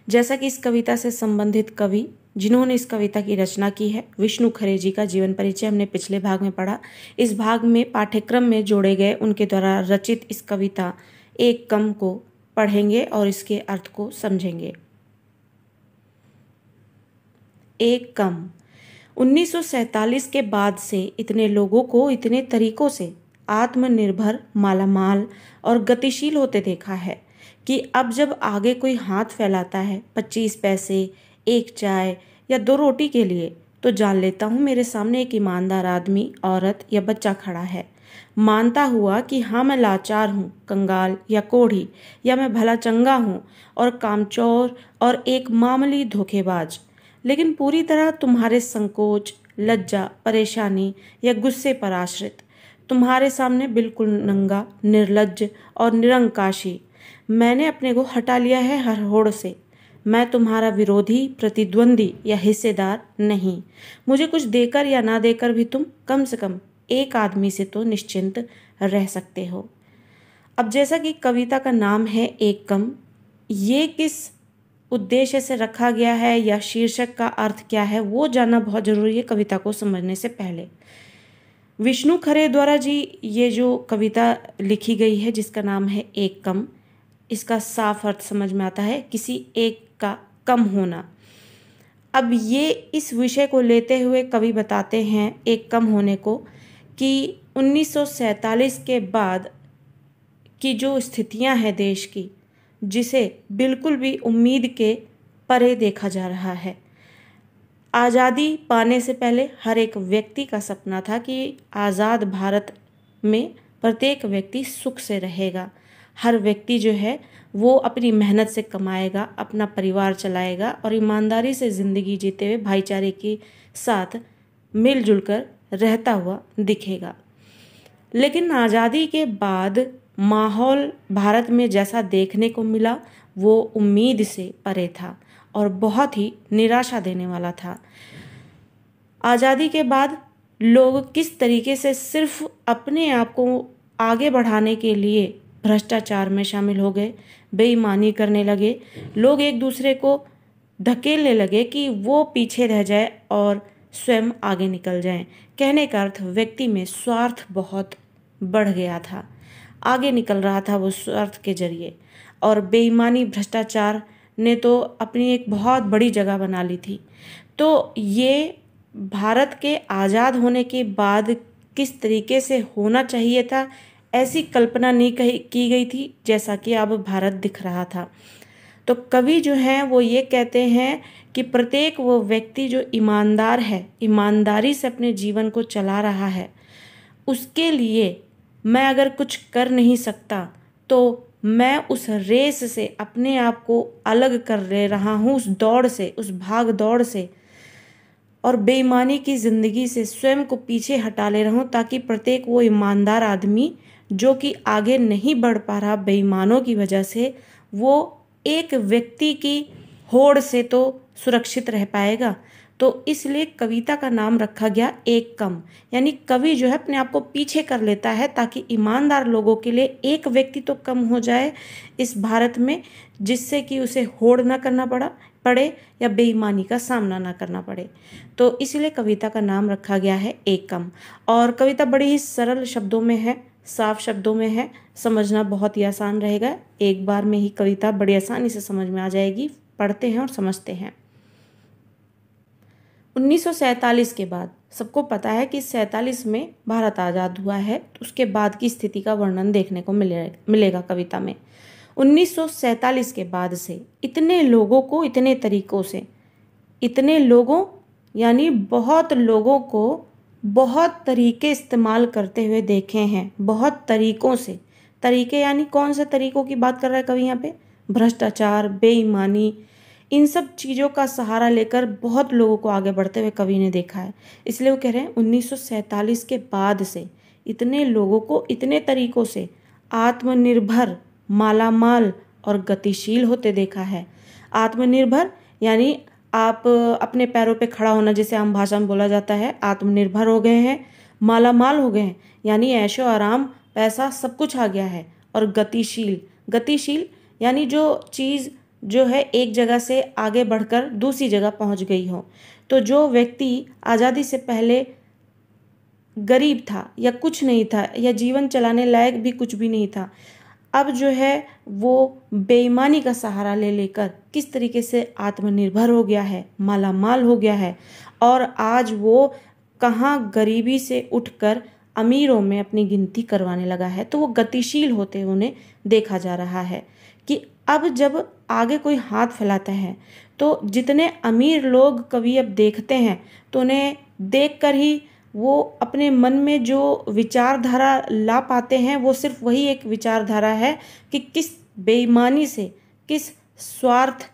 जैसा कि इस कविता से संबंधित कवि जिन्होंने इस कविता की रचना की है, विष्णु खरे जी का जीवन परिचय हमने पिछले भाग में पढ़ा। इस भाग में पाठ्यक्रम में जोड़े गए उनके द्वारा रचित इस कविता एक कम को पढ़ेंगे और इसके अर्थ को समझेंगे। एक कम। 1947 के बाद से इतने लोगों को इतने तरीकों से आत्मनिर्भर, मालामाल और गतिशील होते देखा है कि अब जब आगे कोई हाथ फैलाता है 25 पैसे, एक चाय या 2 रोटी के लिए, तो जान लेता हूँ मेरे सामने एक ईमानदार आदमी, औरत या बच्चा खड़ा है। मानता हुआ कि हाँ मैं लाचार हूँ, कंगाल या कोढ़ी, या मैं भला चंगा हूँ और कामचोर और एक मामूली धोखेबाज, लेकिन पूरी तरह तुम्हारे संकोच, लज्जा, परेशानी या गुस्से पर आश्रित, तुम्हारे सामने बिल्कुल नंगा, निर्लज्ज और निरंकाशी। मैंने अपने को हटा लिया है हर होड़ से। मैं तुम्हारा विरोधी, प्रतिद्वंदी या हिस्सेदार नहीं। मुझे कुछ देकर या ना देकर भी तुम कम से कम एक आदमी से तो निश्चिंत रह सकते हो। अब जैसा कि कविता का नाम है एक कम, ये किस उद्देश्य से रखा गया है या शीर्षक का अर्थ क्या है वो जानना बहुत जरूरी है कविता को समझने से पहले। विष्णु खरे द्वारा जी ये जो कविता लिखी गई है जिसका नाम है एक कम, इसका साफ अर्थ समझ में आता है किसी एक का कम होना। अब ये इस विषय को लेते हुए कवि बताते हैं एक कम होने को कि 1947 के बाद की जो स्थितियां हैं देश की, जिसे बिल्कुल भी उम्मीद के परे देखा जा रहा है। आज़ादी पाने से पहले हर एक व्यक्ति का सपना था कि आज़ाद भारत में प्रत्येक व्यक्ति सुख से रहेगा। हर व्यक्ति जो है वो अपनी मेहनत से कमाएगा, अपना परिवार चलाएगा और ईमानदारी से ज़िंदगी जीते हुए भाईचारे के साथ मिलजुल कर रहता हुआ दिखेगा। लेकिन आज़ादी के बाद माहौल भारत में जैसा देखने को मिला वो उम्मीद से परे था और बहुत ही निराशा देने वाला था। आज़ादी के बाद लोग किस तरीके से सिर्फ अपने आप को आगे बढ़ाने के लिए भ्रष्टाचार में शामिल हो गए, बेईमानी करने लगे। लोग एक दूसरे को धकेलने लगे कि वो पीछे रह जाए और स्वयं आगे निकल जाएं। कहने का अर्थ व्यक्ति में स्वार्थ बहुत बढ़ गया था, आगे निकल रहा था वो स्वार्थ के जरिए। और बेईमानी, भ्रष्टाचार ने तो अपनी एक बहुत बड़ी जगह बना ली थी। तो ये भारत के आज़ाद होने के बाद किस तरीके से होना चाहिए था, ऐसी कल्पना नहीं की गई थी जैसा कि अब भारत दिख रहा था। तो कवि जो हैं वो ये कहते हैं कि प्रत्येक वो व्यक्ति जो ईमानदार है, ईमानदारी से अपने जीवन को चला रहा है, उसके लिए मैं अगर कुछ कर नहीं सकता तो मैं उस रेस से अपने आप को अलग कर ले रहा हूँ, उस दौड़ से, उस भाग दौड़ से और बेईमानी की ज़िंदगी से स्वयं को पीछे हटा ले रहा हूँ, ताकि प्रत्येक वो ईमानदार आदमी जो कि आगे नहीं बढ़ पा रहा बेईमानों की वजह से, वो एक व्यक्ति की होड़ से तो सुरक्षित रह पाएगा। तो इसलिए कविता का नाम रखा गया एक कम, यानी कवि जो है अपने आप को पीछे कर लेता है ताकि ईमानदार लोगों के लिए एक व्यक्ति तो कम हो जाए इस भारत में, जिससे कि उसे होड़ ना करना पड़े या बेईमानी का सामना ना करना पड़े। तो इसलिए कविता का नाम रखा गया है एक कम। और कविता बड़ी ही सरल शब्दों में है, साफ शब्दों में है, समझना बहुत ही आसान रहेगा। एक बार में ही कविता बड़ी आसानी से समझ में आ जाएगी, पढ़ते हैं और समझते हैं। 1947 के बाद सबको पता है कि 47 में भारत आज़ाद हुआ है, तो उसके बाद की स्थिति का वर्णन देखने को मिलेगा कविता में। 1947 के बाद से इतने लोगों को इतने तरीकों से, इतने लोगों यानी बहुत लोगों को बहुत तरीके इस्तेमाल करते हुए देखे हैं, बहुत तरीकों से। तरीके यानी कौन से तरीकों की बात कर रहा है कवि यहाँ पे? भ्रष्टाचार, बेईमानी, इन सब चीज़ों का सहारा लेकर बहुत लोगों को आगे बढ़ते हुए कवि ने देखा है। इसलिए वो कह रहे हैं 1947 के बाद से इतने लोगों को इतने तरीकों से आत्मनिर्भर, मालामाल और गतिशील होते देखा है। आत्मनिर्भर यानी आप अपने पैरों पे खड़ा होना, जिसे आम भाषा में बोला जाता है, आत्मनिर्भर हो गए हैं। मालामाल हो गए हैं यानी ऐशो आराम, पैसा सब कुछ आ गया है। और गतिशील, गतिशील यानी जो चीज़ जो है एक जगह से आगे बढ़कर दूसरी जगह पहुंच गई हो। तो जो व्यक्ति आज़ादी से पहले गरीब था या कुछ नहीं था या जीवन चलाने लायक भी कुछ भी नहीं था, अब जो है वो बेईमानी का सहारा ले लेकर किस तरीके से आत्मनिर्भर हो गया है, मालामाल हो गया है। और आज वो कहाँ गरीबी से उठकर अमीरों में अपनी गिनती करवाने लगा है। तो वो गतिशील होते हुए उन्हें देखा जा रहा है कि अब जब आगे कोई हाथ फैलाता है तो जितने अमीर लोग कवि अब देखते हैं तो उन्हें देखकर ही वो अपने मन में जो विचारधारा ला पाते हैं वो सिर्फ वही एक विचारधारा है कि किस बेईमानी से, किस स्वार्थ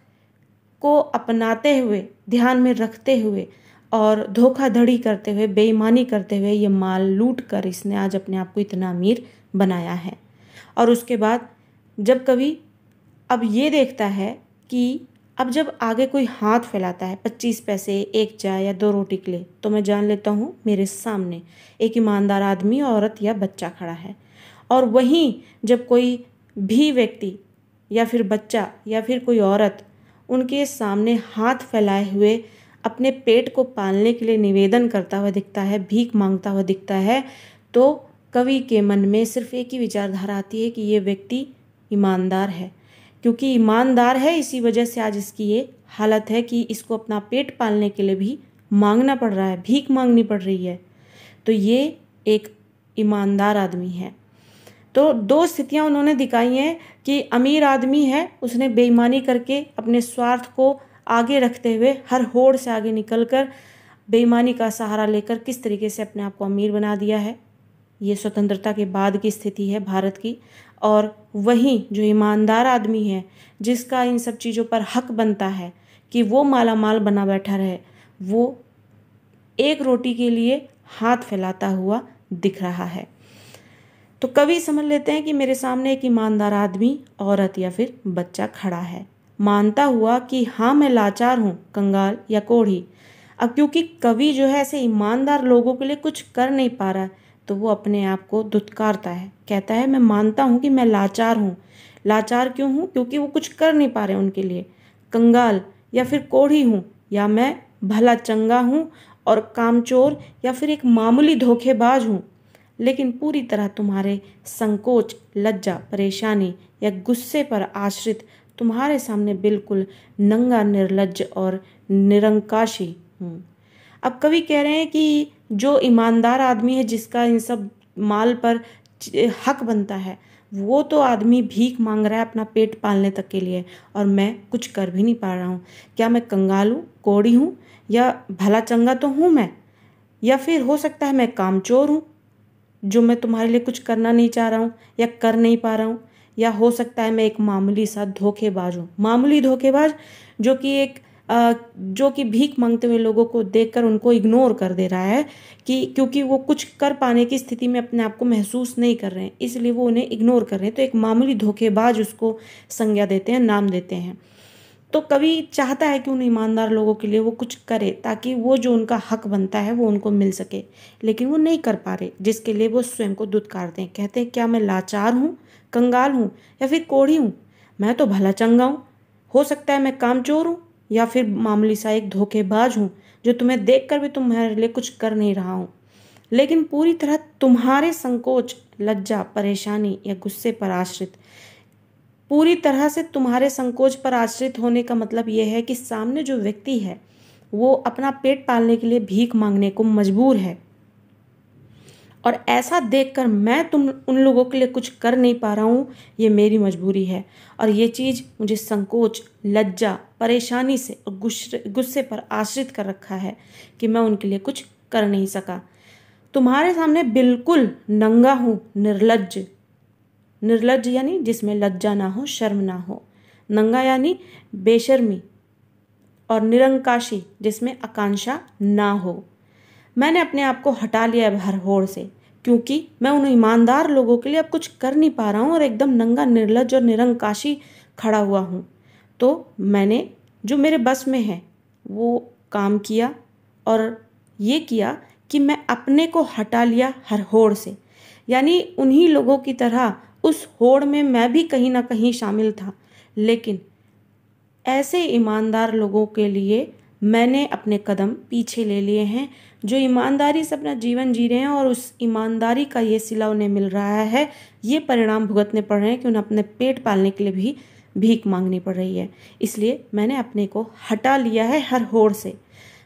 को अपनाते हुए, ध्यान में रखते हुए और धोखाधड़ी करते हुए, बेईमानी करते हुए ये माल लूट कर इसने आज अपने आप को इतना अमीर बनाया है। और उसके बाद जब कवि अब ये देखता है कि अब जब आगे कोई हाथ फैलाता है 25 पैसे, एक चाय या 2 रोटी के लिए, तो मैं जान लेता हूँ मेरे सामने एक ईमानदार आदमी, औरत या बच्चा खड़ा है। और वहीं जब कोई भी व्यक्ति या फिर बच्चा या फिर कोई औरत उनके सामने हाथ फैलाए हुए अपने पेट को पालने के लिए निवेदन करता हुआ दिखता है, भीख मांगता हुआ दिखता है, तो कवि के मन में सिर्फ एक ही विचारधारा आती है कि ये व्यक्ति ईमानदार है। क्योंकि ईमानदार है इसी वजह से आज इसकी ये हालत है कि इसको अपना पेट पालने के लिए भी मांगना पड़ रहा है, भीख मांगनी पड़ रही है। तो ये एक ईमानदार आदमी है। तो 2 स्थितियां उन्होंने दिखाई हैं कि अमीर आदमी है, उसने बेईमानी करके अपने स्वार्थ को आगे रखते हुए हर होड़ से आगे निकलकर बेईमानी का सहारा लेकर किस तरीके से अपने आप को अमीर बना दिया है। ये स्वतंत्रता के बाद की स्थिति है भारत की। और वहीं जो ईमानदार आदमी है, जिसका इन सब चीज़ों पर हक बनता है कि वो मालामाल बना बैठा रहे, वो एक रोटी के लिए हाथ फैलाता हुआ दिख रहा है। तो कवि समझ लेते हैं कि मेरे सामने एक ईमानदार आदमी, औरत या फिर बच्चा खड़ा है, मानता हुआ कि हाँ मैं लाचार हूँ, कंगाल या कोढ़ी। अब क्योंकि कवि जो है ऐसे ईमानदार लोगों के लिए कुछ कर नहीं पा रहा है, तो वो अपने आप को धुतकारता है, कहता है मैं मानता हूँ कि मैं लाचार हूँ। लाचार क्यों हूँ? क्योंकि वो कुछ कर नहीं पा रहे उनके लिए। कंगाल या फिर कोढ़ी हूँ, या मैं भला चंगा हूँ और कामचोर या फिर एक मामूली धोखेबाज हूँ। लेकिन पूरी तरह तुम्हारे संकोच, लज्जा, परेशानी या गुस्से पर आश्रित तुम्हारे सामने बिल्कुल नंगा, निर्लज्ज और निरंकाशी हूँ। अब कवि कह रहे हैं कि जो ईमानदार आदमी है, जिसका इन सब माल पर हक बनता है, वो तो आदमी भीख मांग रहा है अपना पेट पालने तक के लिए, और मैं कुछ कर भी नहीं पा रहा हूँ। क्या मैं कंगाल हूँ, कोढ़ी हूँ, या भला चंगा तो हूँ मैं, या फिर हो सकता है मैं कामचोर हूँ जो मैं तुम्हारे लिए कुछ करना नहीं चाह रहा हूँ या कर नहीं पा रहा हूँ, या हो सकता है मैं एक मामूली सा धोखेबाज हूँ। मामूली धोखेबाज जो कि भीख मांगते हुए लोगों को देखकर उनको इग्नोर कर दे रहा है, कि क्योंकि वो कुछ कर पाने की स्थिति में अपने आप को महसूस नहीं कर रहे हैं, इसलिए वो उन्हें इग्नोर कर रहे हैं। तो एक मामूली धोखेबाज उसको संज्ञा देते हैं, नाम देते हैं। तो कवि चाहता है कि उन ईमानदार लोगों के लिए वो कुछ करे, ताकि वो जो उनका हक बनता है वो उनको मिल सके, लेकिन वो नहीं कर पा रहे, जिसके लिए वो स्वयं को दुत्कारते हैं। कहते हैं क्या मैं लाचार हूँ, कंगाल हूँ या फिर कोढ़ी हूँ? मैं तो भला चंगा हूँ। हो सकता है मैं कामचोर हूँ या फिर मामूली सा एक धोखेबाज हूँ, जो तुम्हें देखकर भी तुम्हारे लिए कुछ कर नहीं रहा हूँ। लेकिन पूरी तरह तुम्हारे संकोच, लज्जा, परेशानी या गुस्से पर आश्रित, पूरी तरह से तुम्हारे संकोच पर आश्रित होने का मतलब यह है कि सामने जो व्यक्ति है वो अपना पेट पालने के लिए भीख मांगने को मजबूर है, और ऐसा देखकर मैं तुम उन लोगों के लिए कुछ कर नहीं पा रहा हूँ, ये मेरी मजबूरी है, और ये चीज़ मुझे संकोच, लज्जा, परेशानी से और गुस्से पर आश्रित कर रखा है कि मैं उनके लिए कुछ कर नहीं सका। तुम्हारे सामने बिल्कुल नंगा हूँ, निर्लज्ज। निर्लज्ज यानी जिसमें लज्जा ना हो, शर्म ना हो। नंगा यानी बेशर्मी, और निरंकाशी जिसमें आकांक्षा ना हो। मैंने अपने आप को हटा लिया है हर होड़ से, क्योंकि मैं उन ईमानदार लोगों के लिए अब कुछ कर नहीं पा रहा हूँ और एकदम नंगा, निर्लज्ज और निरंकाशी खड़ा हुआ हूँ। तो मैंने जो मेरे बस में है वो काम किया, और ये किया कि मैं अपने को हटा लिया हर होड़ से। यानी उन्हीं लोगों की तरह उस होड़ में मैं भी कहीं ना कहीं शामिल था, लेकिन ऐसे ईमानदार लोगों के लिए मैंने अपने कदम पीछे ले लिए हैं, जो ईमानदारी से अपना जीवन जी रहे हैं, और उस ईमानदारी का ये सिला उन्हें मिल रहा है, ये परिणाम भुगतने पड़ रहे हैं कि उन्हें अपने पेट पालने के लिए भी भीख मांगनी पड़ रही है। इसलिए मैंने अपने को हटा लिया है हर होड़ से।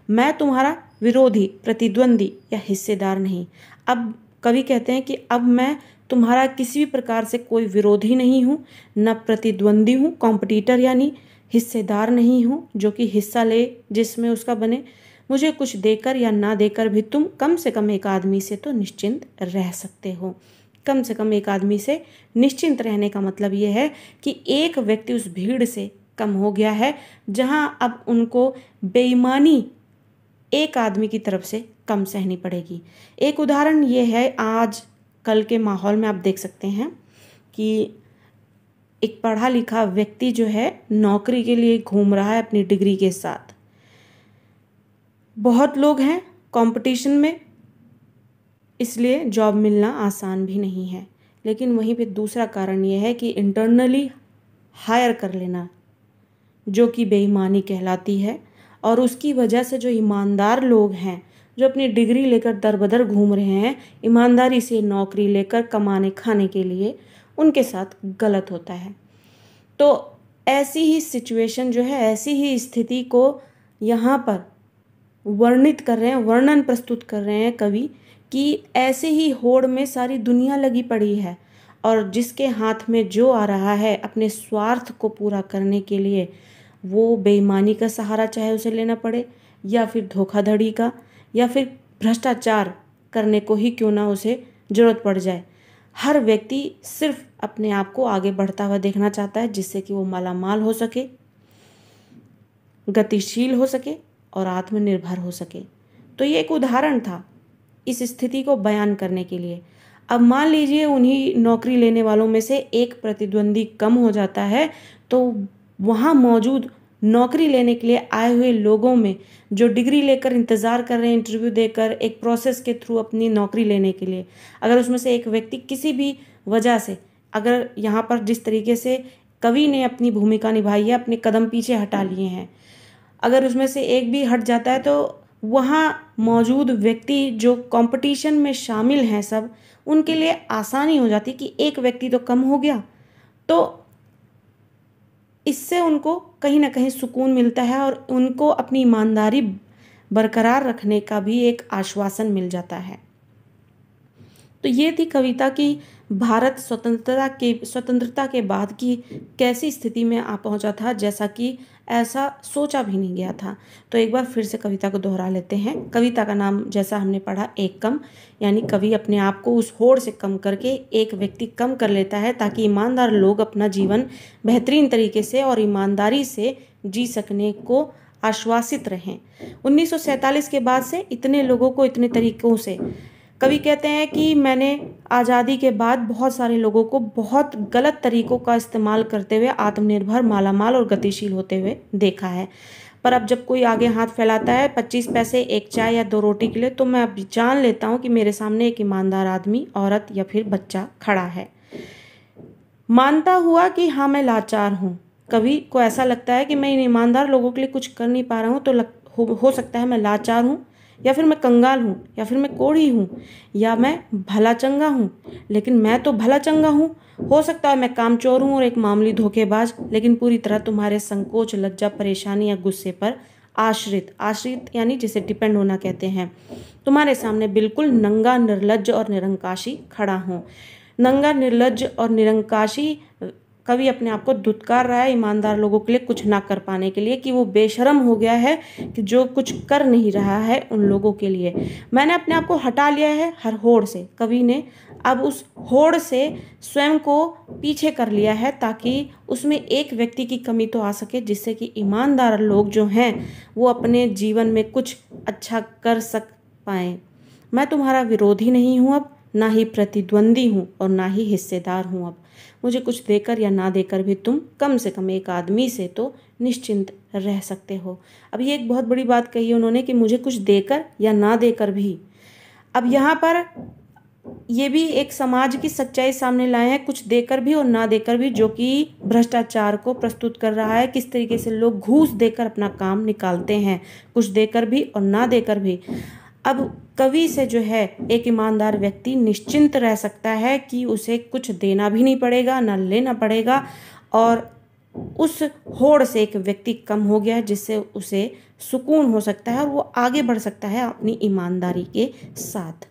मैं तुम्हारा विरोधी, प्रतिद्वंदी या हिस्सेदार नहीं। अब कवि कहते हैं कि अब मैं तुम्हारा किसी भी प्रकार से कोई विरोधी नहीं हूँ, न प्रतिद्वंदी हूँ, कॉम्पिटिटर यानी हिस्सेदार नहीं हूँ जो कि हिस्सा ले जिसमें उसका बने। मुझे कुछ देकर या ना देकर भी तुम कम से कम एक आदमी से तो निश्चिंत रह सकते हो। कम से कम एक आदमी से निश्चिंत रहने का मतलब ये है कि एक व्यक्ति उस भीड़ से कम हो गया है, जहाँ अब उनको बेईमानी एक आदमी की तरफ से कम सहनी पड़ेगी। एक उदाहरण ये है, आज कल के माहौल में आप देख सकते हैं कि एक पढ़ा लिखा व्यक्ति जो है नौकरी के लिए घूम रहा है अपनी डिग्री के साथ। बहुत लोग हैं कंपटीशन में, इसलिए जॉब मिलना आसान भी नहीं है। लेकिन वहीं पे दूसरा कारण ये है कि इंटरनली हायर कर लेना, जो कि बेईमानी कहलाती है, और उसकी वजह से जो ईमानदार लोग हैं जो अपनी डिग्री लेकर दर बदर घूम रहे हैं ईमानदारी से नौकरी लेकर कमाने खाने के लिए, उनके साथ गलत होता है। तो ऐसी ही सिचुएशन जो है, ऐसी ही स्थिति को यहाँ पर वर्णित कर रहे हैं, वर्णन प्रस्तुत कर रहे हैं कवि, कि ऐसे ही होड़ में सारी दुनिया लगी पड़ी है, और जिसके हाथ में जो आ रहा है अपने स्वार्थ को पूरा करने के लिए, वो बेईमानी का सहारा चाहे उसे लेना पड़े, या फिर धोखाधड़ी का, या फिर भ्रष्टाचार करने को ही क्यों ना उसे जरूरत पड़ जाए। हर व्यक्ति सिर्फ अपने आप को आगे बढ़ता हुआ देखना चाहता है, जिससे कि वो मालामाल हो सके, गतिशील हो सके और आत्मनिर्भर हो सके। तो ये एक उदाहरण था इस स्थिति को बयान करने के लिए। अब मान लीजिए उन्हीं नौकरी लेने वालों में से एक प्रतिद्वंदी कम हो जाता है, तो वहाँ मौजूद नौकरी लेने के लिए आए हुए लोगों में जो डिग्री लेकर इंतज़ार कर रहे हैं इंटरव्यू देकर एक प्रोसेस के थ्रू अपनी नौकरी लेने के लिए, अगर उसमें से एक व्यक्ति किसी भी वजह से, अगर यहाँ पर जिस तरीके से कवि ने अपनी भूमिका निभाई है, अपने कदम पीछे हटा लिए हैं, अगर उसमें से एक भी हट जाता है तो वहाँ मौजूद व्यक्ति जो कंपटीशन में शामिल हैं सब, उनके लिए आसानी हो जाती कि एक व्यक्ति तो कम हो गया, तो इससे उनको कहीं ना कहीं सुकून मिलता है और उनको अपनी ईमानदारी बरकरार रखने का भी एक आश्वासन मिल जाता है। तो ये थी कविता की भारत स्वतंत्रता के बाद की कैसी स्थिति में आ पहुंचा था, जैसा कि ऐसा सोचा भी नहीं गया था। तो एक बार फिर से कविता को दोहरा लेते हैं। कविता का नाम जैसा हमने पढ़ा एक कम, यानी कवि अपने आप को उस होड़ से कम करके एक व्यक्ति कम कर लेता है ताकि ईमानदार लोग अपना जीवन बेहतरीन तरीके से और ईमानदारी से जी सकने को आश्वासित रहें। 1947 के बाद से इतने लोगों को इतने तरीकों से, कवि कहते हैं कि मैंने आज़ादी के बाद बहुत सारे लोगों को बहुत गलत तरीकों का इस्तेमाल करते हुए आत्मनिर्भर, मालामाल और गतिशील होते हुए देखा है, पर अब जब कोई आगे हाथ फैलाता है 25 पैसे एक चाय या 2 रोटी के लिए, तो मैं अब जान लेता हूँ कि मेरे सामने एक ईमानदार आदमी, औरत या फिर बच्चा खड़ा है। मानता हुआ कि हाँ मैं लाचार हूँ। कवि को ऐसा लगता है कि मैं इन ईमानदार लोगों के लिए कुछ कर नहीं पा रहा हूँ, तो हो सकता है मैं लाचार हूँ, या फिर मैं कंगाल हूँ, या फिर मैं कोढ़ी हूँ, या मैं भला चंगा हूँ, लेकिन मैं तो भला चंगा हूँ। हो सकता है मैं कामचोर हूँ और एक मामूली धोखेबाज, लेकिन पूरी तरह तुम्हारे संकोच, लज्जा, परेशानी या गुस्से पर आश्रित यानी जिसे डिपेंड होना कहते हैं, तुम्हारे सामने बिल्कुल नंगा, निर्लज्ज और निरंकाशी खड़ा हूँ। नंगा, निर्लज्ज और निरंकाशी कवि अपने आप को धुतकार रहा है ईमानदार लोगों के लिए कुछ ना कर पाने के लिए, कि वो बेशर्म हो गया है कि जो कुछ कर नहीं रहा है उन लोगों के लिए। मैंने अपने आप को हटा लिया है हर होड़ से। कवि ने अब उस होड़ से स्वयं को पीछे कर लिया है ताकि उसमें एक व्यक्ति की कमी तो आ सके, जिससे कि ईमानदार लोग जो हैं वो अपने जीवन में कुछ अच्छा कर पाएँ। मैं तुम्हारा विरोधी नहीं हूँ अब, ना ही प्रतिद्वंदी हूँ और ना ही हिस्सेदार हूँ। अब मुझे कुछ देकर या ना देकर भी तुम कम से कम एक आदमी से तो निश्चिंत रह सकते हो। अब ये एक बहुत बड़ी बात कही है उन्होंने कि मुझे कुछ देकर या ना देकर भी। अब यहाँ पर ये भी एक समाज की सच्चाई सामने लाए हैं, कुछ देकर भी और ना देकर भी, जो कि भ्रष्टाचार को प्रस्तुत कर रहा है, किस तरीके से लोग घूस देकर अपना काम निकालते हैं, कुछ देकर भी और ना देकर भी। अब कवि से जो है एक ईमानदार व्यक्ति निश्चिंत रह सकता है कि उसे कुछ देना भी नहीं पड़ेगा, ना लेना पड़ेगा, और उस होड़ से एक व्यक्ति कम हो गया जिससे उसे सुकून हो सकता है और वो आगे बढ़ सकता है अपनी ईमानदारी के साथ।